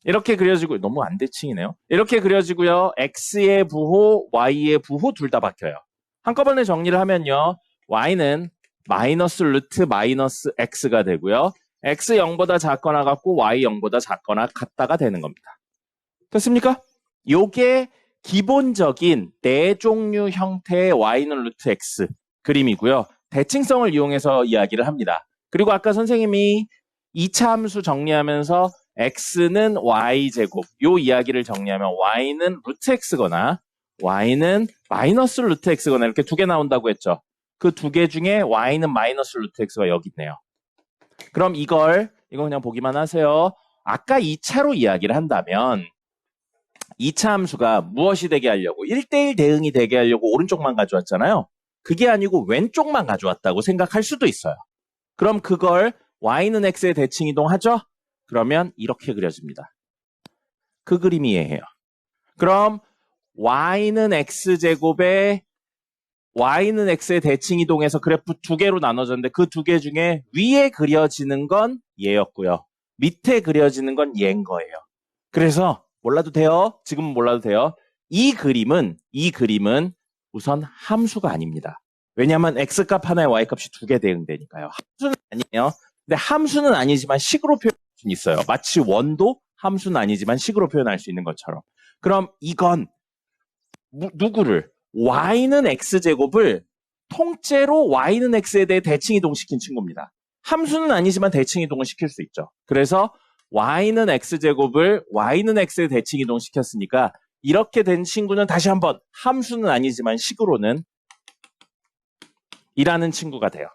이렇게 그려지고 너무 안 대칭이네요. 이렇게 그려지고요. x의 부호, y의 부호 둘 다 바뀌어요. 한꺼번에 정리를 하면요. y는 마이너스 루트 마이너스 x가 되고요. x 0보다 작거나 같고 y 0보다 작거나 같다가 되는 겁니다. 됐습니까? 요게 기본적인 네 종류 형태의 y는 루트 x 그림이고요. 대칭성을 이용해서 이야기를 합니다. 그리고 아까 선생님이 2차 함수 정리하면서 x는 y제곱 요 이야기를 정리하면 y는 루트 x거나 y는 마이너스 루트 x거나 이렇게 두 개 나온다고 했죠. 그 두 개 중에 y는 마이너스 루트 x가 여기 있네요. 그럼 이거 그냥 보기만 하세요. 아까 2차로 이야기를 한다면 2차 함수가 무엇이 되게 하려고 1대1 대응이 되게 하려고 오른쪽만 가져왔잖아요. 그게 아니고 왼쪽만 가져왔다고 생각할 수도 있어요. 그럼 그걸 y는 x의 대칭 이동하죠? 그러면 이렇게 그려집니다. 그 그림이 이해해요. 그럼 y는 x제곱에 y는 x의 대칭 이동해서 그래프 두 개로 나눠졌는데 그 두 개 중에 위에 그려지는 건 얘였고요. 밑에 그려지는 건 얘인 거예요. 그래서 몰라도 돼요. 지금은 몰라도 돼요. 이 그림은 우선 함수가 아닙니다. 왜냐하면 x값 하나에 y값이 두 개 대응되니까요. 함수는 아니에요. 근데 함수는 아니지만 식으로 표현할 수 있어요. 마치 원도 함수는 아니지만 식으로 표현할 수 있는 것처럼. 그럼 이건 누구를? y는 x제곱을 통째로 y는 x에 대해 대칭 이동시킨 친구입니다. 함수는 아니지만 대칭 이동을 시킬 수 있죠. 그래서 y는 x제곱을 y는 x에 대칭 이동시켰으니까 이렇게 된 친구는 다시 한번 함수는 아니지만 식으로는 이라는 친구가 돼요.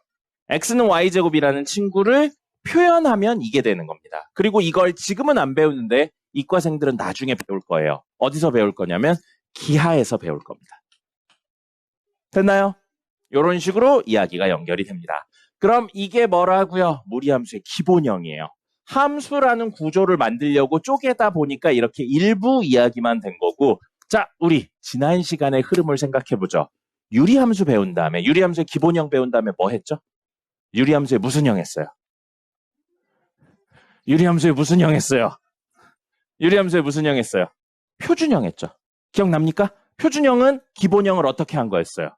x는 y제곱이라는 친구를 표현하면 이게 되는 겁니다. 그리고 이걸 지금은 안 배우는데 이과생들은 나중에 배울 거예요. 어디서 배울 거냐면 기하에서 배울 겁니다. 됐나요? 이런 식으로 이야기가 연결이 됩니다. 그럼 이게 뭐라고요? 무리함수의 기본형이에요. 함수라는 구조를 만들려고 쪼개다 보니까 이렇게 일부 이야기만 된 거고 자, 우리 지난 시간의 흐름을 생각해보죠. 유리함수 배운 다음에 유리함수의 기본형 배운 다음에 뭐 했죠? 유리함수의 무슨 형 했어요? 유리함수의 무슨 형 했어요? 유리함수의 무슨 형 했어요? 표준형 했죠. 기억납니까? 표준형은 기본형을 어떻게 한 거였어요?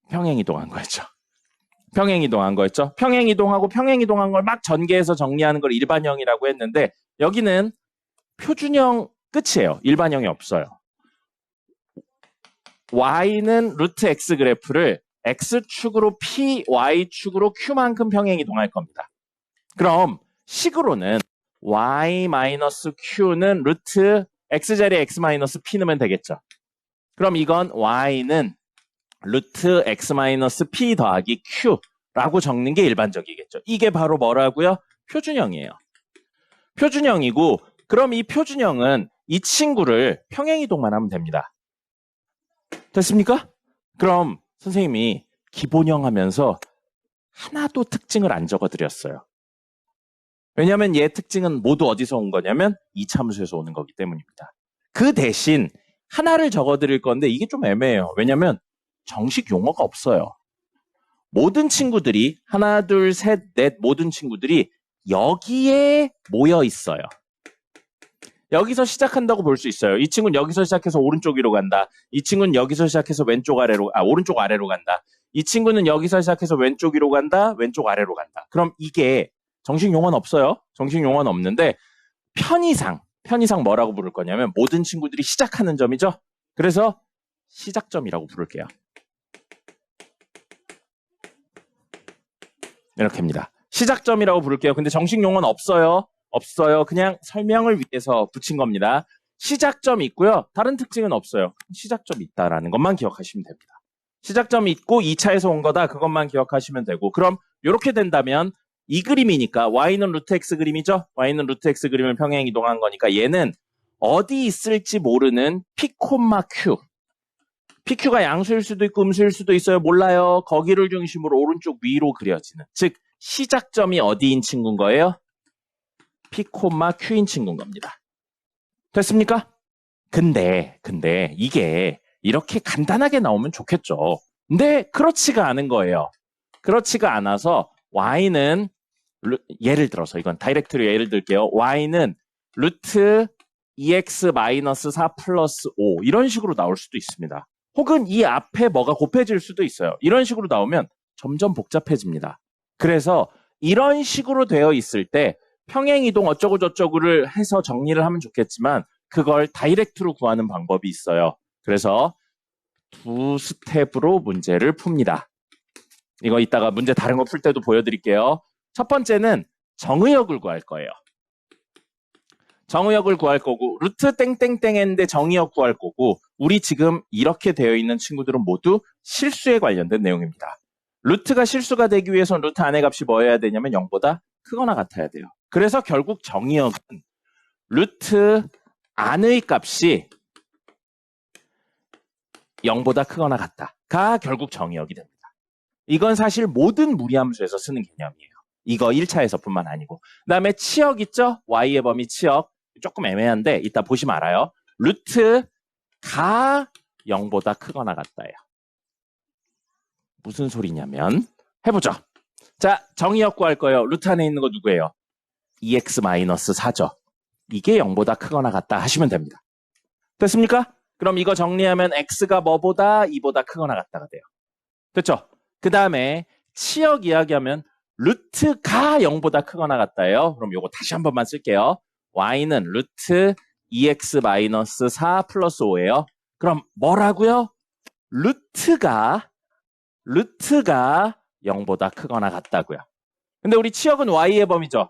평행이동한 거였죠. 평행이동한 거였죠. 평행이동하고 평행이동한 걸 막 전개해서 정리하는 걸 일반형이라고 했는데 여기는 표준형 끝이에요. 일반형이 없어요. y는 루트 x 그래프를 x축으로 p, y축으로 q만큼 평행이동할 겁니다. 그럼 식으로는 y-q는 루트 x자리에 x-p 넣으면 되겠죠. 그럼 이건 y는 루트 x-p 더하기 q라고 적는 게 일반적이겠죠. 이게 바로 뭐라고요? 표준형이에요. 표준형이고 그럼 이 표준형은 이 친구를 평행이동만 하면 됩니다. 됐습니까? 그럼 선생님이 기본형 하면서 하나도 특징을 안 적어드렸어요. 왜냐하면 얘 특징은 모두 어디서 온 거냐면 이차함수에서 오는 거기 때문입니다. 그 대신 하나를 적어드릴 건데 이게 좀 애매해요. 왜냐하면 정식 용어가 없어요. 모든 친구들이 하나, 둘, 셋, 넷 모든 친구들이 여기에 모여 있어요. 여기서 시작한다고 볼 수 있어요. 이 친구는 여기서 시작해서 오른쪽 위로 간다. 이 친구는 여기서 시작해서 오른쪽 아래로 간다. 이 친구는 여기서 시작해서 왼쪽 위로 간다. 왼쪽 아래로 간다. 그럼 이게 정식 용어는 없어요. 정식 용어는 없는데 편의상 뭐라고 부를 거냐면 모든 친구들이 시작하는 점이죠. 그래서 시작점이라고 부를게요. 이렇게입니다. 시작점이라고 부를게요. 근데 정식 용어는 없어요. 그냥 설명을 위해서 붙인 겁니다. 시작점이 있고요. 다른 특징은 없어요. 시작점이 있다라는 것만 기억하시면 됩니다. 시작점이 있고 2차에서 온 거다. 그것만 기억하시면 되고 그럼 이렇게 된다면 이 그림이니까 y는 루트 x 그림이죠. y는 루트 x 그림을 평행 이동한 거니까 얘는 어디 있을지 모르는 p, q PQ가 양수일 수도 있고 음수일 수도 있어요. 몰라요. 거기를 중심으로 오른쪽 위로 그려지는. 즉 시작점이 어디인 친구인 거예요? P, Q인 친구인 겁니다. 됐습니까? 근데 이게 이렇게 간단하게 나오면 좋겠죠. 근데 그렇지가 않은 거예요. 그렇지가 않아서 y는 예를 들어서 이건 다이렉트로 예를 들게요. y는 루트 2x-4 플러스 5 이런 식으로 나올 수도 있습니다. 혹은 이 앞에 뭐가 곱해질 수도 있어요. 이런 식으로 나오면 점점 복잡해집니다. 그래서 이런 식으로 되어 있을 때 평행이동 어쩌고 저쩌고를 해서 정리를 하면 좋겠지만 그걸 다이렉트로 구하는 방법이 있어요. 그래서 두 스텝으로 문제를 풉니다. 이거 이따가 문제 다른 거 풀 때도 보여드릴게요. 첫 번째는 정의역을 구할 거예요. 정의역을 구할 거고 루트 땡땡땡 했는데 정의역 구할 거고 우리 지금 이렇게 되어 있는 친구들은 모두 실수에 관련된 내용입니다. 루트가 실수가 되기 위해서는 루트 안의 값이 뭐여야 되냐면 0보다 크거나 같아야 돼요. 그래서 결국 정의역은 루트 안의 값이 0보다 크거나 같다가 결국 정의역이 됩니다. 이건 사실 모든 무리함수에서 쓰는 개념이에요. 이거 1차에서 뿐만 아니고. 그 다음에 치역 있죠? y의 범위 치역. 조금 애매한데 이따 보시면 알아요. 루트가 0보다 크거나 같다예요. 무슨 소리냐면 해보죠. 자, 정의역 구할 거예요. 루트 안에 있는 거 누구예요? 2x-4죠. 이게 0보다 크거나 같다 하시면 됩니다. 됐습니까? 그럼 이거 정리하면 x가 뭐보다 2보다 크거나 같다가 돼요. 됐죠? 그 다음에 치역 이야기하면 루트가 0보다 크거나 같다예요. 그럼 요거 다시 한 번만 쓸게요. y는 루트 2x-4 플러스 5예요. 그럼 뭐라고요? 루트가 0보다 크거나 같다고요. 근데 우리 치역은 y의 범위죠.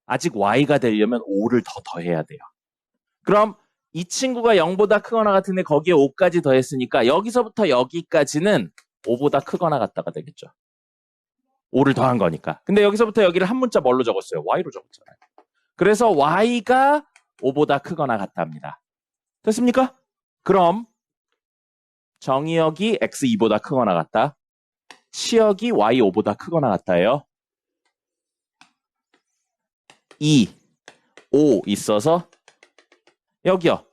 아직 y가 되려면 5를 더 더해야 돼요. 그럼 이 친구가 0보다 크거나 같은데 거기에 5까지 더했으니까 여기서부터 여기까지는 5보다 크거나 같다가 되겠죠. 5를 더한 거니까. 근데 여기서부터 여기를 한 문자 뭘로 적었어요? y로 적었잖아요. 그래서 y가 5보다 크거나 같답니다. 됐습니까? 그럼 정의역이 x2보다 크거나 같다. 치역이 y5보다 크거나 같다예요. 2, 5 있어서 여기요.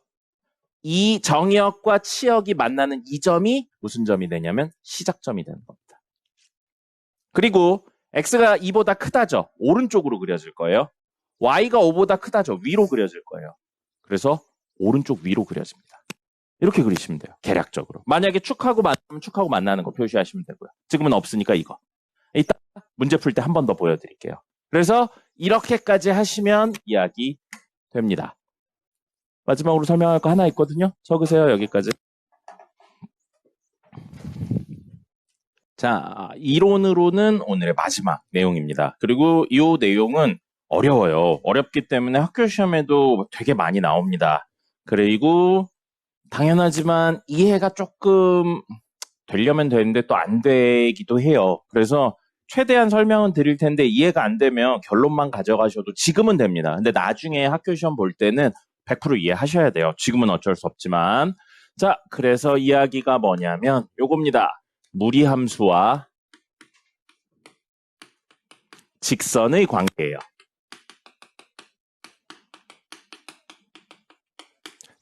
이 정의역과 치역이 만나는 이 점이 무슨 점이 되냐면 시작점이 되는 겁니다. 그리고 x가 2보다 크다죠. 오른쪽으로 그려질 거예요. y가 5보다 크다죠. 위로 그려질 거예요. 그래서 오른쪽 위로 그려집니다. 이렇게 그리시면 돼요. 계략적으로. 만약에 축하고 만나면 축하고 만나는 거 표시하시면 되고요. 지금은 없으니까 이거. 이따 문제 풀 때 한 번 더 보여드릴게요. 그래서 이렇게까지 하시면 이야기 됩니다. 마지막으로 설명할 거 하나 있거든요. 적으세요. 여기까지. 자, 이론으로는 오늘의 마지막 내용입니다. 그리고 이 내용은 어려워요. 어렵기 때문에 학교 시험에도 되게 많이 나옵니다. 그리고 당연하지만 이해가 조금 되려면 되는데 또 안 되기도 해요. 그래서 최대한 설명은 드릴 텐데 이해가 안 되면 결론만 가져가셔도 지금은 됩니다. 근데 나중에 학교 시험 볼 때는 100% 이해하셔야 돼요. 지금은 어쩔 수 없지만. 자, 그래서 이야기가 뭐냐면 요겁니다. 무리함수와 직선의 관계예요.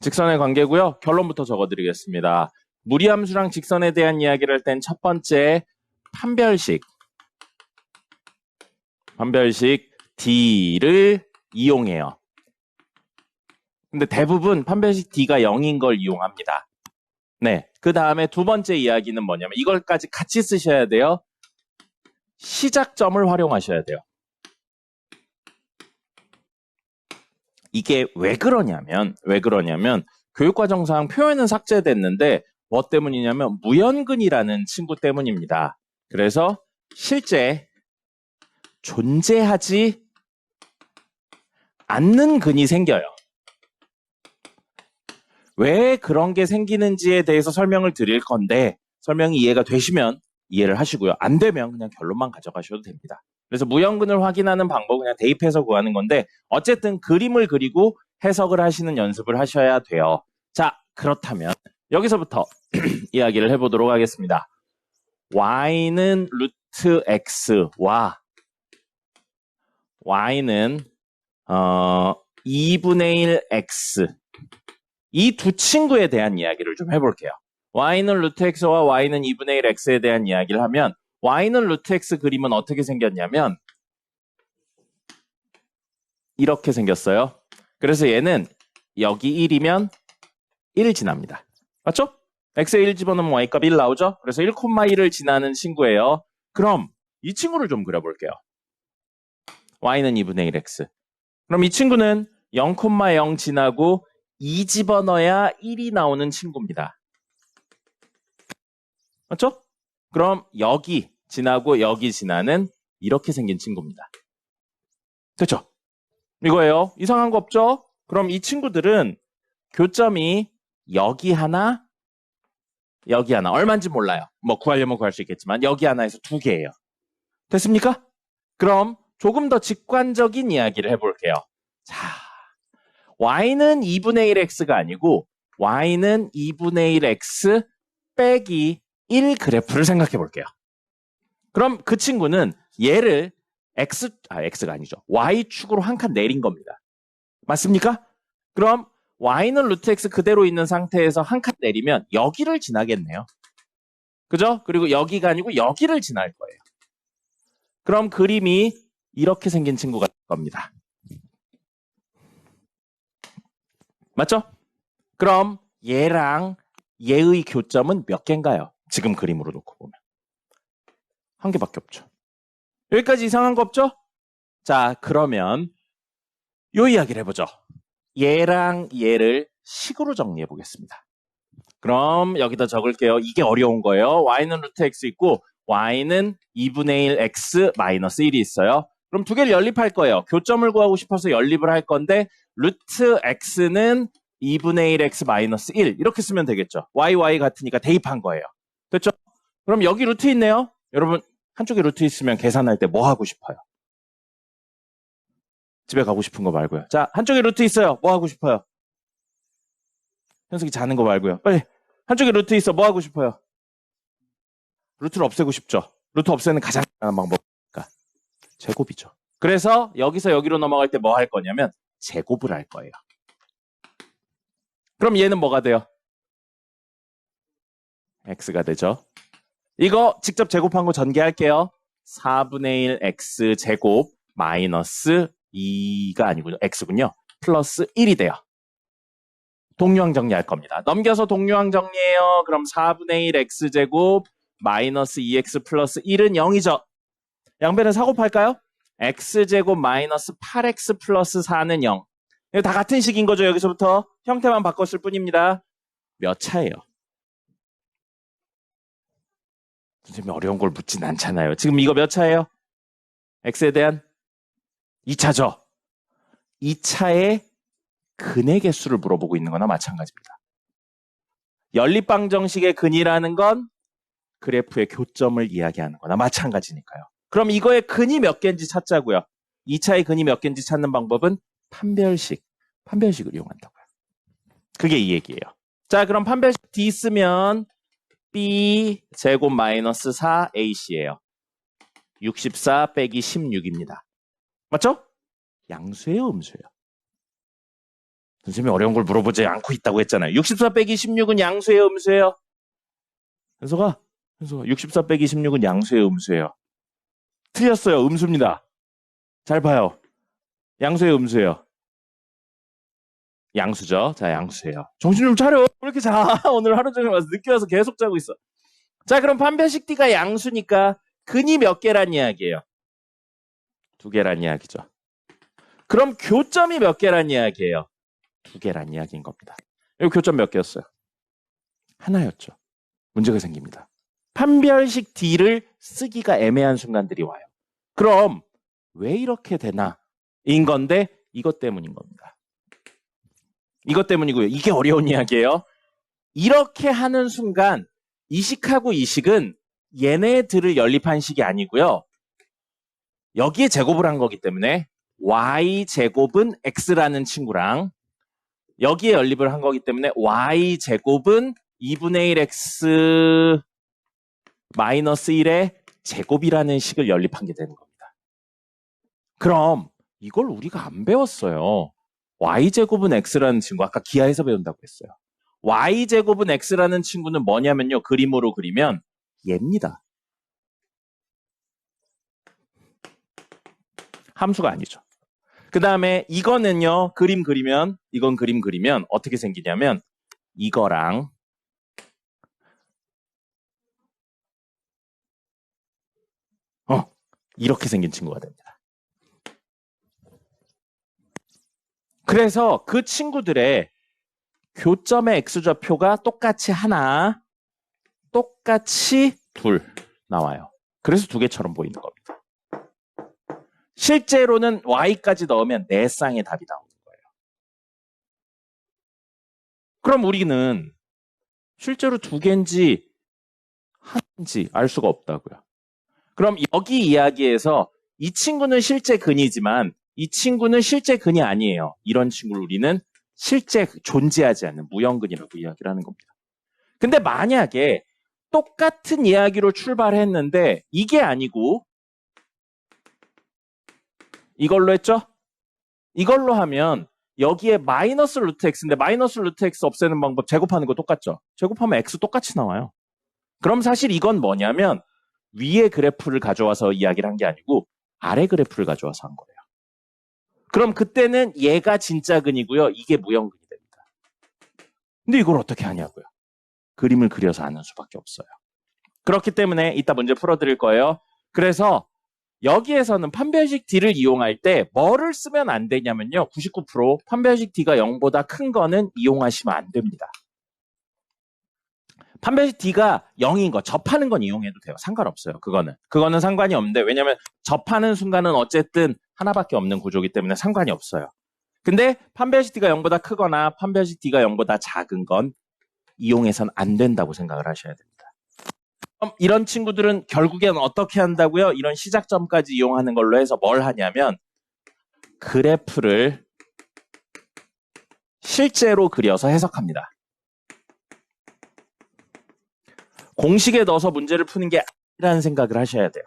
직선의 관계고요. 결론부터 적어드리겠습니다. 무리함수랑 직선에 대한 이야기를 할 땐 첫 번째 판별식 D를 이용해요. 근데 대부분 판별식 D가 0인 걸 이용합니다. 네. 그 다음에 두 번째 이야기는 뭐냐면 이걸까지 같이 쓰셔야 돼요. 시작점을 활용하셔야 돼요. 이게 왜 그러냐면 교육과정상 표현은 삭제됐는데 뭐 때문이냐면 무연근이라는 친구 때문입니다. 그래서 실제 존재하지 않는 근이 생겨요. 왜 그런 게 생기는지에 대해서 설명을 드릴 건데 설명이 이해가 되시면 이해를 하시고요. 안 되면 그냥 결론만 가져가셔도 됩니다. 그래서 무연근을 확인하는 방법은 그냥 대입해서 구하는 건데 어쨌든 그림을 그리고 해석을 하시는 연습을 하셔야 돼요. 자, 그렇다면 여기서부터 이야기를 해보도록 하겠습니다. y는 루트 x와 y는 2분의 1 x 이 두 친구에 대한 이야기를 좀 해볼게요. y는 루트 x와 y는 2분의 1 x에 대한 이야기를 하면 y는 루트 x 그림은 어떻게 생겼냐면 이렇게 생겼어요. 그래서 얘는 여기 1이면 1 지납니다. 맞죠? x에 1 집어넣으면 y값 1 나오죠? 그래서 1,1을 지나는 친구예요. 그럼 이 친구를 좀 그려볼게요. y는 2분의 1x. 그럼 이 친구는 0,0 지나고 2 집어넣어야 1이 나오는 친구입니다. 맞죠? 그럼 여기 지나고 여기 지나는 이렇게 생긴 친구입니다. 됐죠? 이거예요. 이상한 거 없죠? 그럼 이 친구들은 교점이 여기 하나, 여기 하나. 얼마인지 몰라요. 뭐 구하려면 구할 수 있겠지만 여기 하나에서 두 개예요. 됐습니까? 그럼 조금 더 직관적인 이야기를 해볼게요. 자, y는 2분의 1x가 아니고 y는 2분의 1x 빼기 1 그래프를 생각해 볼게요. 그럼 그 친구는 얘를 x가 아니죠. y축으로 한 칸 내린 겁니다. 맞습니까? 그럼 y는 루트 x 그대로 있는 상태에서 한 칸 내리면 여기를 지나겠네요. 그죠? 그리고 여기가 아니고 여기를 지날 거예요. 그럼 그림이 이렇게 생긴 친구가 될 겁니다. 맞죠? 그럼 얘랑 얘의 교점은 몇 개인가요? 지금 그림으로 놓고 보면. 한 개밖에 없죠. 여기까지 이상한 거 없죠? 자, 그러면 요 이야기를 해보죠. 얘랑 얘를 식으로 정리해 보겠습니다. 그럼 여기다 적을게요. 이게 어려운 거예요. y는 루트 x 있고 y는 2분의 1 x 마이너스 1이 있어요. 그럼 두 개를 연립할 거예요. 교점을 구하고 싶어서 연립을 할 건데 루트 x는 2분의 1 x 마이너스 1 이렇게 쓰면 되겠죠. y 같으니까 대입한 거예요. 됐죠? 그럼 여기 루트 있네요. 여러분 한쪽에 루트 있으면 계산할 때 뭐 하고 싶어요? 집에 가고 싶은 거 말고요. 자, 한쪽에 루트 있어요. 뭐 하고 싶어요? 현석이 자는 거 말고요. 빨리. 한쪽에 루트 있어. 뭐 하고 싶어요? 루트를 없애고 싶죠. 루트 없애는 가장 간단한 방법이니까 제곱이죠. 그래서 여기서 여기로 넘어갈 때 뭐 할 거냐면 제곱을 할 거예요. 그럼 얘는 뭐가 돼요? x가 되죠. 이거 직접 제곱한 거 전개할게요. 4분의 1 x 제곱 마이너스 2가 아니군요. x군요. 플러스 1이 돼요. 동류항 정리할 겁니다. 넘겨서 동류항 정리해요. 그럼 4분의 1 x제곱 마이너스 2x 플러스 1은 0이죠. 양변에 4 곱할까요? x제곱 마이너스 8x 플러스 4는 0. 이거 다 같은 식인 거죠. 여기서부터 형태만 바꿨을 뿐입니다. 몇 차예요? 선생님이 어려운 걸 묻진 않잖아요. 지금 이거 몇 차예요? x에 대한 2차죠. 2차의 근의 개수를 물어보고 있는 거나 마찬가지입니다. 연립방정식의 근이라는 건 그래프의 교점을 이야기하는 거나 마찬가지니까요. 그럼 이거의 근이 몇 개인지 찾자고요. 2차의 근이 몇 개인지 찾는 방법은 판별식을 이용한다고요. 그게 이 얘기예요. 자, 그럼 판별식 D 쓰면 B 제곱 마이너스 4AC예요. 64 빼기 16입니다. 맞죠? 양수예요, 음수예요? 선생님이 어려운 걸 물어보지 않고 있다고 했잖아요. 64 빼기 16은 양수예요, 음수예요? 현석아, 64 빼기 16은 양수예요, 음수예요? 틀렸어요, 음수입니다. 잘 봐요. 양수예요, 음수예요? 양수죠. 자, 양수예요. 정신 좀 차려. 왜 이렇게 자? 오늘 하루 종일 와서 늦게 와서 계속 자고 있어. 자, 그럼 판별식 D가 양수니까 근이 몇 개란 이야기예요? 2개란 이야기죠. 그럼 교점이 몇 개란 이야기예요? 2개란 이야기인 겁니다. 이 교점 몇 개였어요? 하나였죠. 문제가 생깁니다. 판별식 D를 쓰기가 애매한 순간들이 와요. 그럼 왜 이렇게 되나? 인 건데 이것 때문인 겁니다. 이것 때문이고요. 이게 어려운 이야기예요. 이렇게 하는 순간 이식하고 이식은 얘네들을 연립한 식이 아니고요. 여기에 제곱을 한 거기 때문에 y제곱은 x라는 친구랑 여기에 연립을 한 거기 때문에 y제곱은 2분의 1x 마이너스 1의 제곱이라는 식을 연립한 게 되는 겁니다. 그럼 이걸 우리가 안 배웠어요. y제곱은 x라는 친구 아까 기하에서 배운다고 했어요. y제곱은 x라는 친구는 뭐냐면요. 그림으로 그리면 얘입니다. 함수가 아니죠. 그 다음에 이거는요. 이건 그림 그리면 어떻게 생기냐면 이거랑 이렇게 생긴 친구가 됩니다. 그래서 그 친구들의 교점의 x좌표가 똑같이 하나, 똑같이 둘 나와요. 그래서 2개처럼 보이는 겁니다. 실제로는 y까지 넣으면 4쌍의 답이 나오는 거예요. 그럼 우리는 실제로 2개인지 하나인지 알 수가 없다고요. 그럼 여기 이야기에서 이 친구는 실제 근이지만 이 친구는 실제 근이 아니에요. 이런 친구를 우리는 실제 존재하지 않는 무형근이라고 이야기를 하는 겁니다. 근데 만약에 똑같은 이야기로 출발했는데 이게 아니고 이걸로 했죠? 이걸로 하면 여기에 마이너스 루트 x인데 마이너스 루트 x 없애는 방법 제곱하는 거 똑같죠? 제곱하면 x 똑같이 나와요. 그럼 사실 이건 뭐냐면 위에 그래프를 가져와서 이야기를 한 게 아니고 아래 그래프를 가져와서 한 거예요. 그럼 그때는 얘가 진짜 근이고요. 이게 무형근이 됩니다. 근데 이걸 어떻게 하냐고요? 그림을 그려서 아는 수밖에 없어요. 그렇기 때문에 이따 문제 풀어드릴 거예요. 그래서 여기에서는 판별식 D를 이용할 때 뭐를 쓰면 안 되냐면요. 99% 판별식 D가 0보다 큰 거는 이용하시면 안 됩니다. 판별식 D가 0인 거, 접하는 건 이용해도 돼요. 상관없어요. 그거는 상관이 없는데 왜냐면 접하는 순간은 어쨌든 하나밖에 없는 구조이기 때문에 상관이 없어요. 근데 판별식 D가 0보다 크거나 판별식 D가 0보다 작은 건 이용해서는 안 된다고 생각을 하셔야 됩니다. 그럼 이런 친구들은 결국엔 어떻게 한다고요? 이런 시작점까지 이용하는 걸로 해서 뭘 하냐면 그래프를 실제로 그려서 해석합니다. 공식에 넣어서 문제를 푸는 게 아니라는 생각을 하셔야 돼요.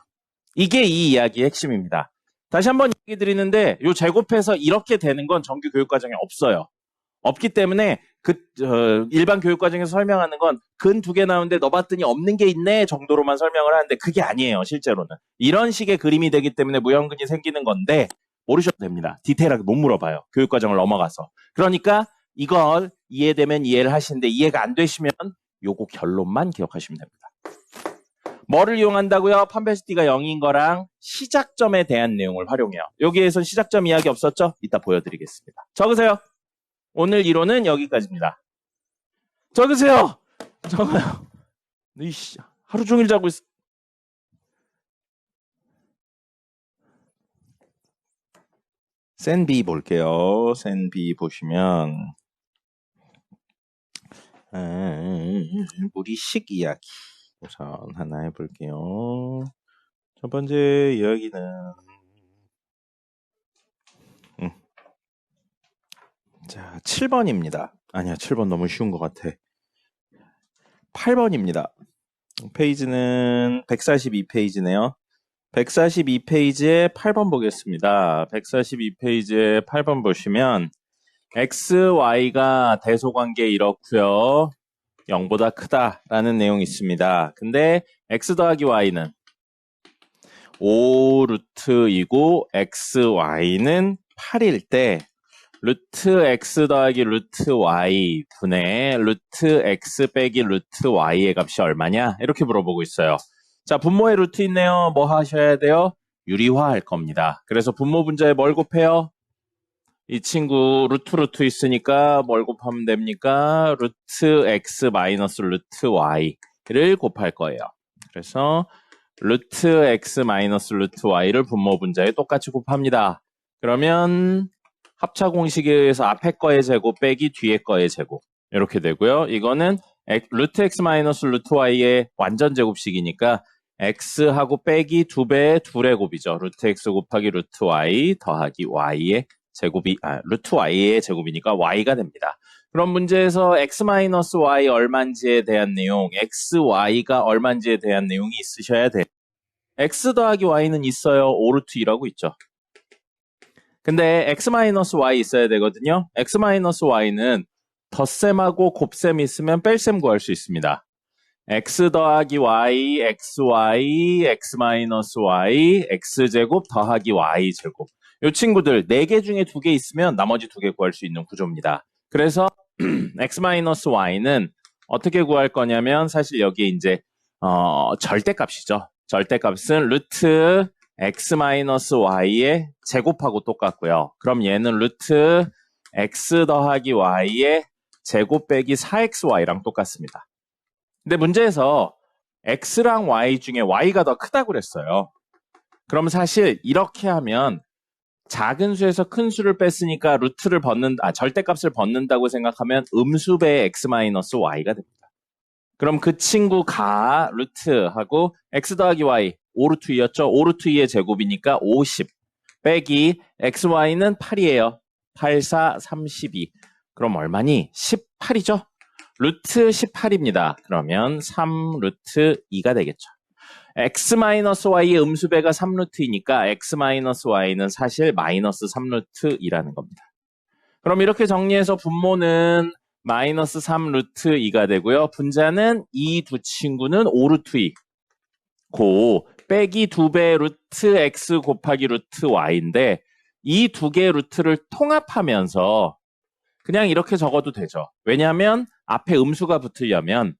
이게 이 이야기의 핵심입니다. 다시 한번 얘기 드리는데 요 제곱해서 이렇게 되는 건 정규 교육과정에 없어요. 없기 때문에 일반 교육과정에서 설명하는 건 근 2개 나오는데 너 봤더니 없는 게 있네 정도로만 설명을 하는데 그게 아니에요. 실제로는. 이런 식의 그림이 되기 때문에 무형근이 생기는 건데 모르셔도 됩니다. 디테일하게 못 물어봐요. 교육과정을 넘어가서. 그러니까 이걸 이해되면 이해를 하시는데 이해가 안 되시면 요거 결론만 기억하시면 됩니다. 뭐를 이용한다고요? 판별식 D가 0인 거랑 시작점에 대한 내용을 활용해요. 여기에선 시작점 이야기 없었죠? 이따 보여드리겠습니다. 적으세요. 오늘 이론은 여기까지입니다. 적으세요. 적어요. 이씨, 하루 종일 자고 있어. 센 B 볼게요. 센 B 보시면 우리 식 이야기 우선 하나 해볼게요. 첫 번째 이야기는 자 7번입니다. 아니야 7번 너무 쉬운 것 같아. 8번입니다. 페이지는 142페이지네요. 142페이지에 8번 보겠습니다. 142페이지에 8번 보시면 x, y가 대소관계 이렇고요. 0보다 크다라는 내용이 있습니다. 근데 x 더하기 y는 5루트이고 x, y는 8일 때 루트 x 더하기 루트 y 분의 루트 x 빼기 루트 y의 값이 얼마냐? 이렇게 물어보고 있어요. 자, 분모에 루트 있네요. 뭐 하셔야 돼요? 유리화할 겁니다. 그래서 분모 분자에 뭘 곱해요? 이 친구 루트 있으니까 뭘 곱하면 됩니까? 루트 x 마이너스 루트 y를 곱할 거예요. 그래서 루트 x 마이너스 루트 y를 분모 분자에 똑같이 곱합니다. 그러면 합차 공식에 의해서 앞에 거의 제곱 빼기 뒤에 거의 제곱 이렇게 되고요. 이거는 루트 x 마이너스 루트 y의 완전 제곱식이니까 x하고 빼기 2배의 2의 곱이죠. 루트 x 곱하기 루트 y 더하기 y의 제곱이 루트 y의 제곱이니까 y가 됩니다. 그럼 문제에서 x 마이너스 y 얼마인지에 대한 내용, x, y가 얼마인지에 대한 내용이 있으셔야 돼요. x 더하기 y는 있어요. 5루트 2라고 있죠. 근데 x 마이너스 y 있어야 되거든요. x 마이너스 y는 덧셈하고 곱셈 있으면 뺄셈 구할 수 있습니다. x 더하기 y, xy, x 마이너스 y, x제곱 더하기 y제곱. 이 친구들 4개 중에 2개 있으면 나머지 2개 구할 수 있는 구조입니다. 그래서 x 마이너스 y는 어떻게 구할 거냐면 사실 여기에 이제 절대값이죠. 절대값은 루트 x 마이너스 y의 제곱하고 똑같고요. 그럼 얘는 루트 x 더하기 y의 제곱 빼기 4xy랑 똑같습니다. 근데 문제에서 x랑 y 중에 y가 더 크다고 그랬어요. 그럼 사실 이렇게 하면 작은 수에서 큰 수를 뺐으니까 루트를 절대값을 벗는다고 생각하면 음수배의 x 마이너스 y가 됩니다. 그럼 그 친구가 루트하고 x 더하기 y 5루트 2였죠. 5루트 2의 제곱이니까 50 빼기 xy는 8이에요. 8, 4, 32. 그럼 얼마니? 18이죠. 루트 18입니다. 그러면 3루트 2가 되겠죠. x-y의 음수배가 3루트이니까 x-y는 사실 마이너스 3루트 2라는 겁니다. 그럼 이렇게 정리해서 분모는 마이너스 3루트 2가 되고요. 분자는 이 두 친구는 5루트 2. 고 빼기 2배 루트 x 곱하기 루트 y인데 이 두 개의 루트를 통합하면서 그냥 이렇게 적어도 되죠. 왜냐하면 앞에 음수가 붙으려면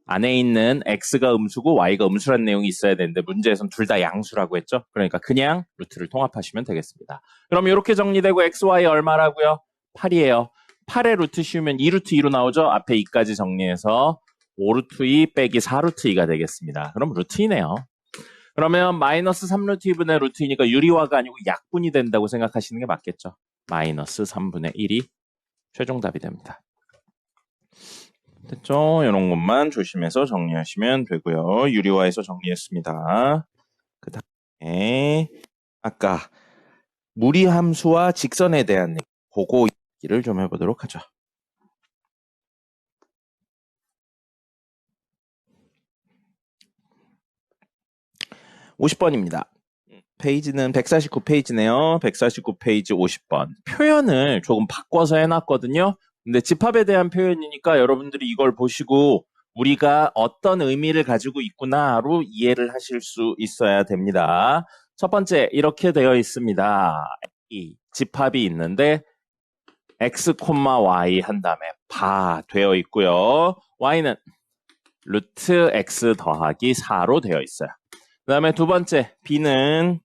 안에 있는 x가 음수고 y가 음수라는 내용이 있어야 되는데 문제에선 둘 다 양수라고 했죠. 그러니까 그냥 루트를 통합하시면 되겠습니다. 그럼 이렇게 정리되고 xy 얼마라고요? 8이에요. 8의 루트 씌우면 2루트 2로 나오죠. 앞에 2까지 정리해서 5루트 2 빼기 4루트 2가 되겠습니다. 그럼 루트 2네요. 그러면 마이너스 3루트 2분의 루트 2니까 유리화가 아니고 약분이 된다고 생각하시는 게 맞겠죠. 마이너스 3분의 1이 최종 답이 됩니다. 됐죠? 이런 것만 조심해서 정리하시면 되고요. 유리화에서 정리했습니다. 그 다음에 아까 무리함수와 직선에 대한 그거 얘기를 좀 해보도록 하죠. (50번입니다) 페이지는 149페이지네요. 149페이지 50번. 표현을 조금 바꿔서 해놨거든요. 근데 집합에 대한 표현이니까 여러분들이 이걸 보시고 우리가 어떤 의미를 가지고 있구나로 이해를 하실 수 있어야 됩니다. 첫 번째, 이렇게 되어 있습니다. 이 집합이 있는데 x, y 한 다음에 바 되어 있고요. y는 루트 x 더하기 4로 되어 있어요. 그 다음에 두 번째, b는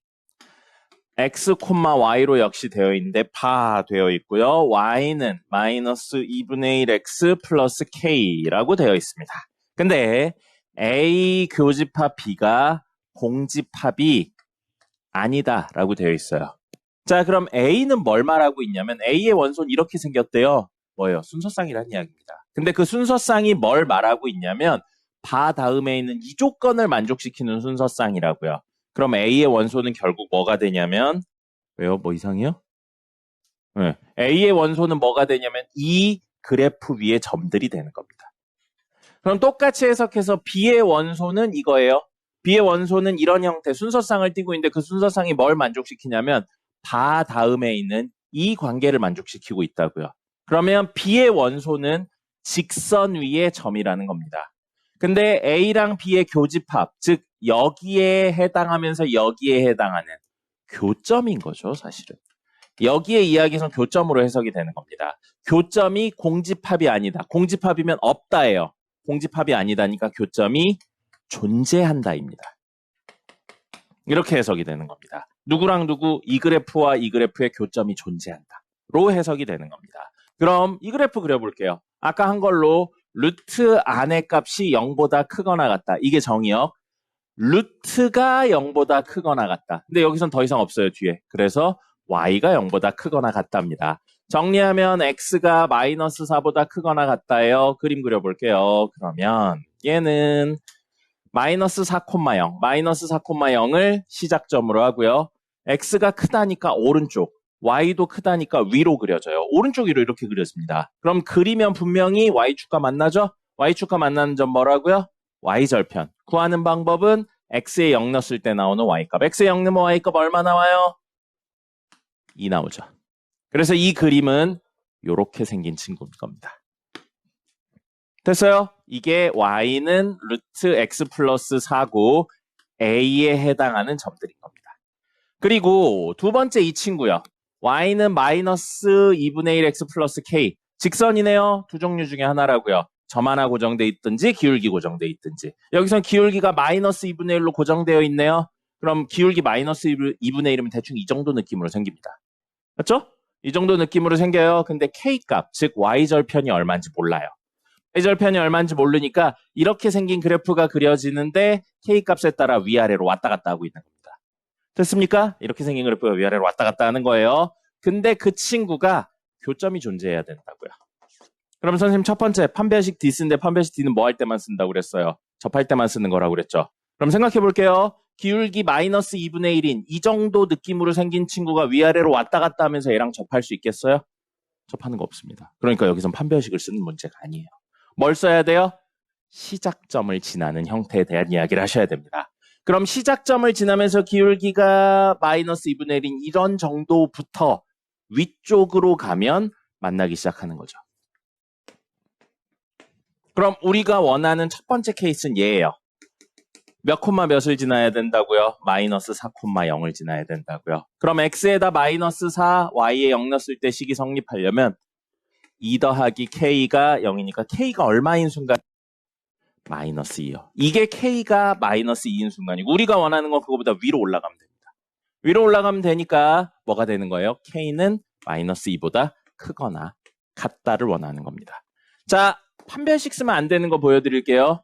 x, y로 역시 되어 있는데 바 되어 있고요. y는 마이너스 2분의 1x 플러스 k라고 되어 있습니다. 근데 a 교집합 b가 공집합이 아니다 라고 되어 있어요. 자, 그럼 a는 뭘 말하고 있냐면 a의 원소는 이렇게 생겼대요. 뭐예요? 순서쌍이라는 이야기입니다. 근데 그 순서쌍이 뭘 말하고 있냐면 바 다음에 있는 이 조건을 만족시키는 순서쌍이라고요. 그럼 A의 원소는 결국 뭐가 되냐면 왜요? 뭐 이상해요? 네. A의 원소는 뭐가 되냐면 이 그래프 위에 점들이 되는 겁니다. 그럼 똑같이 해석해서 B의 원소는 이거예요. B의 원소는 이런 형태 순서쌍을 띠고 있는데 그 순서쌍이 뭘 만족시키냐면 바 다음에 있는 이 관계를 만족시키고 있다고요. 그러면 B의 원소는 직선 위에 점이라는 겁니다. 근데 A랑 B의 교집합, 즉 여기에 해당하면서 여기에 해당하는 교점인 거죠, 사실은. 여기에 이야기에서 교점으로 해석이 되는 겁니다. 교점이 공집합이 아니다. 공집합이면 없다예요. 공집합이 아니다니까 교점이 존재한다입니다. 이렇게 해석이 되는 겁니다. 누구랑 누구, 이 그래프와 이 그래프의 교점이 존재한다로 해석이 되는 겁니다. 그럼 이 그래프 그려볼게요. 아까 한 걸로 루트 안의 값이 0보다 크거나 같다. 이게 정의역. 루트가 0보다 크거나 같다. 근데 여기선 더 이상 없어요, 뒤에. 그래서 y가 0보다 크거나 같답니다. 정리하면 x가 마이너스 4보다 크거나 같다예요. 그림 그려볼게요. 그러면 얘는 마이너스 4,0, 마이너스 4,0을 시작점으로 하고요. x가 크다니까 오른쪽, y도 크다니까 위로 그려져요. 오른쪽 위로 이렇게 그려집니다. 그럼 그리면 분명히 y축과 만나죠? y축과 만나는 점 뭐라고요? y절편. 구하는 방법은 x에 0 넣었을 때 나오는 y값. x에 0 넣으면 y값 얼마 나와요? 2 나오죠. 그래서 이 그림은 이렇게 생긴 친구인 겁니다. 됐어요? 이게 y는 루트 x 플러스 4고 a에 해당하는 점들인 겁니다. 그리고 두 번째 이 친구요. y는 마이너스 2분의 1 x 플러스 k. 직선이네요. 두 종류 중에 하나라고요. 점 하나 고정돼 있든지 기울기 고정돼 있든지. 여기선 기울기가 마이너스 2분의 1로 고정되어 있네요. 그럼 기울기 마이너스 2분의 1이면 대충 이 정도 느낌으로 생깁니다. 맞죠? 이 정도 느낌으로 생겨요. 근데 k값, 즉 y절편이 얼마인지 몰라요. y절편이 얼마인지 모르니까 이렇게 생긴 그래프가 그려지는데 k값에 따라 위아래로 왔다 갔다 하고 있는 겁니다. 됐습니까? 이렇게 생긴 그래프가 위아래로 왔다 갔다 하는 거예요. 근데 그 친구가 교점이 존재해야 된다고요. 그럼 선생님 첫 번째 판별식 D 쓰는데 판별식 D는 뭐 할 때만 쓴다고 그랬어요? 접할 때만 쓰는 거라고 그랬죠. 그럼 생각해 볼게요. 기울기 마이너스 2분의 1인 이 정도 느낌으로 생긴 친구가 위아래로 왔다 갔다 하면서 얘랑 접할 수 있겠어요? 접하는 거 없습니다. 그러니까 여기선 판별식을 쓰는 문제가 아니에요. 뭘 써야 돼요? 시작점을 지나는 형태에 대한 이야기를 하셔야 됩니다. 그럼 시작점을 지나면서 기울기가 마이너스 2분의 1인 이런 정도부터 위쪽으로 가면 만나기 시작하는 거죠. 그럼 우리가 원하는 첫 번째 케이스는 얘예요. 몇 콤마 몇을 지나야 된다고요? 마이너스 4,0을 지나야 된다고요. 그럼 x에다 마이너스 4, y에 0 넣었을 때 식이 성립하려면 2 더하기 k가 0이니까 k가 얼마인 순간? 마이너스 2요. 이게 k가 마이너스 2인 순간이고 우리가 원하는 건 그거보다 위로 올라가면 됩니다. 위로 올라가면 되니까 뭐가 되는 거예요? k는 마이너스 2보다 크거나 같다를 원하는 겁니다. 자, 판별식 쓰면 안 되는 거 보여드릴게요.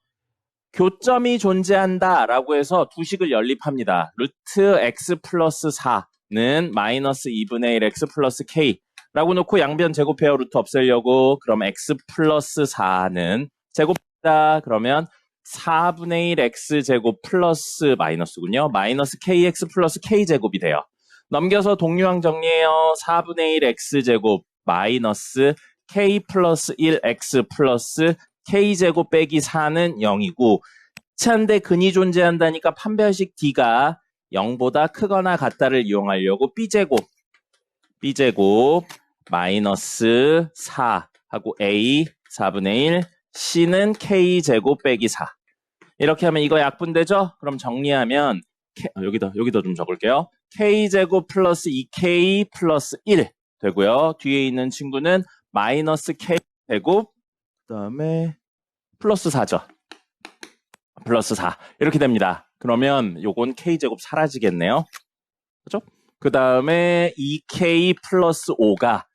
교점이 존재한다라고 해서 두 식을 연립합니다. 루트 x 플러스 4는 마이너스 2분의 1 x 플러스 k라고 놓고 양변 제곱해요. 루트 없애려고. 그럼 x 플러스 4는 제곱하다. 그러면 4분의 1 x 제곱 플러스 마이너스군요. 마이너스 kx 플러스 k 제곱이 돼요. 넘겨서 동류항 정리해요. 4분의 1 x 제곱 마이너스 k 플러스 1 x 플러스 k제곱 빼기 4는 0이고 차인데 근이 존재한다니까 판별식 D가 0보다 크거나 같다를 이용하려고 B제곱 마이너스 4하고 A 4분의 1 C는 K제곱 빼기 4 이렇게 하면 이거 약분되죠? 그럼 정리하면 여기다 좀 적을게요. K제곱 플러스 2K 플러스 1 되고요. 뒤에 있는 친구는 마이너스 K제곱 그 다음에 플러스 4죠. 플러스 4 이렇게 됩니다. 그러면 요건 K제곱 사라지겠네요. 그죠? 그 다음에 2K 플러스 5가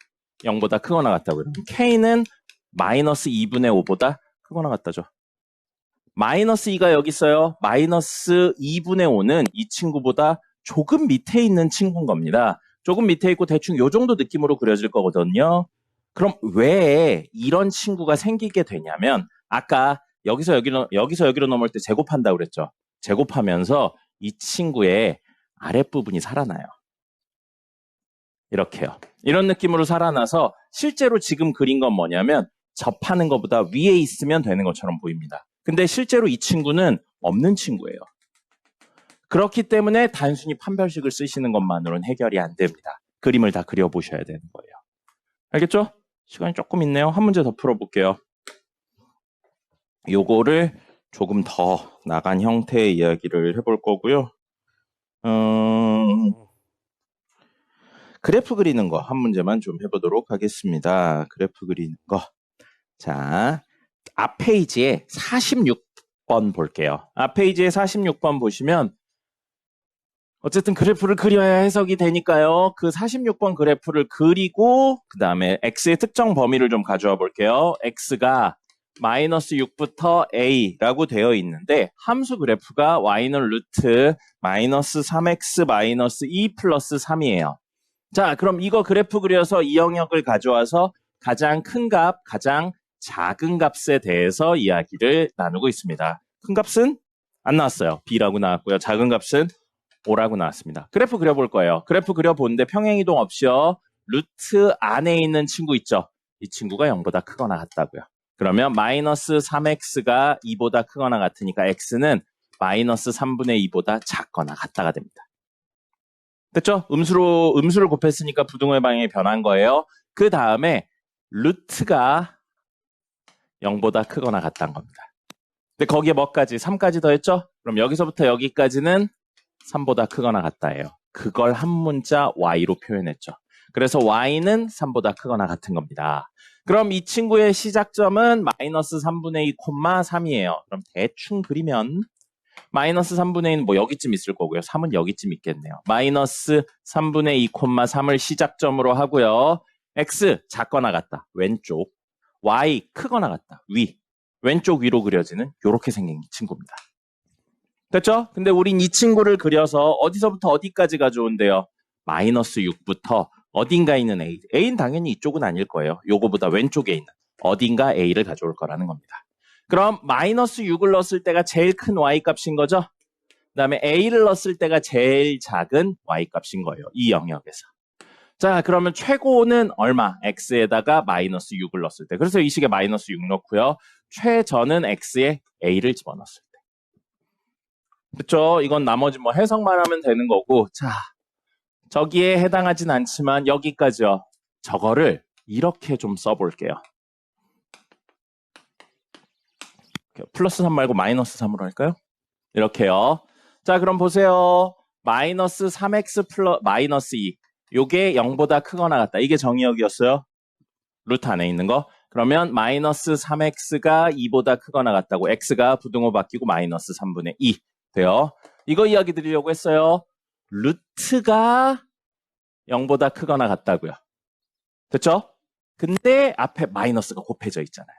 0보다 크거나 같다고요. K는 마이너스 2분의 5보다 크거나 같다죠. 마이너스 2가 여기 있어요. 마이너스 2분의 5는 이 친구보다 조금 밑에 있는 친구인 겁니다. 조금 밑에 있고 대충 요 정도 느낌으로 그려질 거거든요. 그럼 왜 이런 친구가 생기게 되냐면 아까 여기서 여기로 넘어올 때 제곱한다고 그랬죠. 제곱하면서 이 친구의 아랫부분이 살아나요. 이렇게요. 이런 느낌으로 살아나서 실제로 지금 그린 건 뭐냐면 접하는 것보다 위에 있으면 되는 것처럼 보입니다. 근데 실제로 이 친구는 없는 친구예요. 그렇기 때문에 단순히 판별식을 쓰시는 것만으로는 해결이 안 됩니다. 그림을 다 그려보셔야 되는 거예요. 알겠죠? 시간이 조금 있네요. 한 문제 더 풀어볼게요. 요거를 조금 더 나간 형태의 이야기를 해볼 거고요. 그래프 그리는 거 한 문제만 좀 해보도록 하겠습니다. 그래프 그리는 거. 자, 앞 페이지에 46번 볼게요. 앞 페이지에 46번 보시면 어쨌든 그래프를 그려야 해석이 되니까요. 그 46번 그래프를 그리고 그 다음에 x의 특정 범위를 좀 가져와 볼게요. x가 마이너스 6부터 a라고 되어 있는데 함수 그래프가 y는 루트 마이너스 3x 마이너스 2 플러스 3이에요. 자, 그럼 이거 그래프 그려서 이 영역을 가져와서 가장 큰 값, 가장 작은 값에 대해서 이야기를 나누고 있습니다. 큰 값은 안 나왔어요. b라고 나왔고요. 작은 값은 5라고 나왔습니다. 그래프 그려볼 거예요. 그래프 그려보는데 평행이동 없이요. 루트 안에 있는 친구 있죠? 이 친구가 0보다 크거나 같다고요. 그러면 마이너스 3x가 2보다 크거나 같으니까 x는 마이너스 3분의 2보다 작거나 같다가 됩니다. 됐죠? 음수를 곱했으니까 부등호의 방향이 변한 거예요. 그 다음에 루트가 0보다 크거나 같다는 겁니다. 근데 거기에 뭐까지? 3까지 더했죠? 그럼 여기서부터 여기까지는 3보다 크거나 같다예요. 그걸 한 문자 y로 표현했죠. 그래서 y는 3보다 크거나 같은 겁니다. 그럼 이 친구의 시작점은 마이너스 3분의 2, 3이에요. 그럼 대충 그리면 마이너스 3분의 2는 뭐 여기쯤 있을 거고요. 3은 여기쯤 있겠네요. 마이너스 3분의 2, 3을 시작점으로 하고요. x 작거나 같다. 왼쪽. y 크거나 같다. 위. 왼쪽 위로 그려지는 이렇게 생긴 친구입니다. 됐죠? 근데 우린 이 친구를 그려서 어디서부터 어디까지 가져온대요? 마이너스 6부터 어딘가 있는 a. a는 당연히 이쪽은 아닐 거예요. 요거보다 왼쪽에 있는 어딘가 a를 가져올 거라는 겁니다. 그럼 마이너스 6을 넣었을 때가 제일 큰 y값인 거죠? 그 다음에 a를 넣었을 때가 제일 작은 y값인 거예요. 이 영역에서. 자, 그러면 최고는 얼마? x에다가 마이너스 6을 넣었을 때. 그래서 이 식에 마이너스 6 넣고요. 최저는 x에 a를 집어넣었을 때. 그렇죠? 이건 나머지 뭐 해석만 하면 되는 거고. 자, 저기에 해당하진 않지만 여기까지요. 저거를 이렇게 좀 써볼게요. 플러스 3 말고 마이너스 3으로 할까요? 이렇게요. 자, 그럼 보세요. 마이너스 3x 플러스 마이너스 2. 요게 0보다 크거나 같다. 이게 정의역이었어요. 루트 안에 있는 거. 그러면 마이너스 3x가 2보다 크거나 같다고. x가 부등호 바뀌고 마이너스 3분의 2 돼요. 이거 이야기 드리려고 했어요. 루트가 0보다 크거나 같다고요. 됐죠? 근데 앞에 마이너스가 곱해져 있잖아요.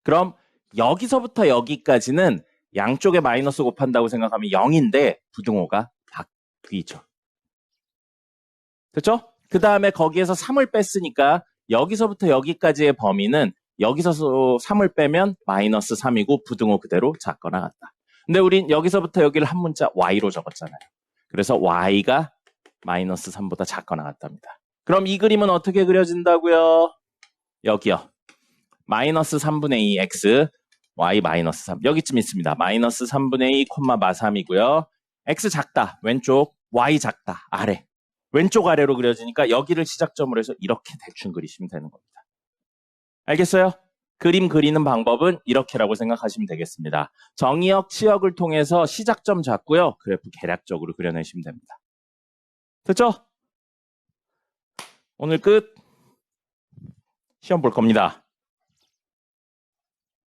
그럼 여기서부터 여기까지는 양쪽에 마이너스 곱한다고 생각하면 0인데 부등호가 바뀌죠. 됐죠? 그 다음에 거기에서 3을 뺐으니까 여기서부터 여기까지의 범위는 여기서 3을 빼면 마이너스 3이고 부등호 그대로 작거나 같다. 근데 우린 여기서부터 여기를 한 문자 y로 적었잖아요. 그래서 y가 마이너스 3보다 작거나 같답니다. 그럼 이 그림은 어떻게 그려진다고요? 여기요. 마이너스 3분의 2 x, y 마이너스 3. 여기쯤 있습니다. 마이너스 3분의 2, 마 3이고요. x 작다. 왼쪽, y 작다. 아래. 왼쪽 아래로 그려지니까 여기를 시작점으로 해서 이렇게 대충 그리시면 되는 겁니다. 알겠어요? 그림 그리는 방법은 이렇게라고 생각하시면 되겠습니다. 정의역, 치역을 통해서 시작점 잡고요. 그래프 계략적으로 그려내시면 됩니다. 됐죠? 오늘 끝. 시험 볼 겁니다.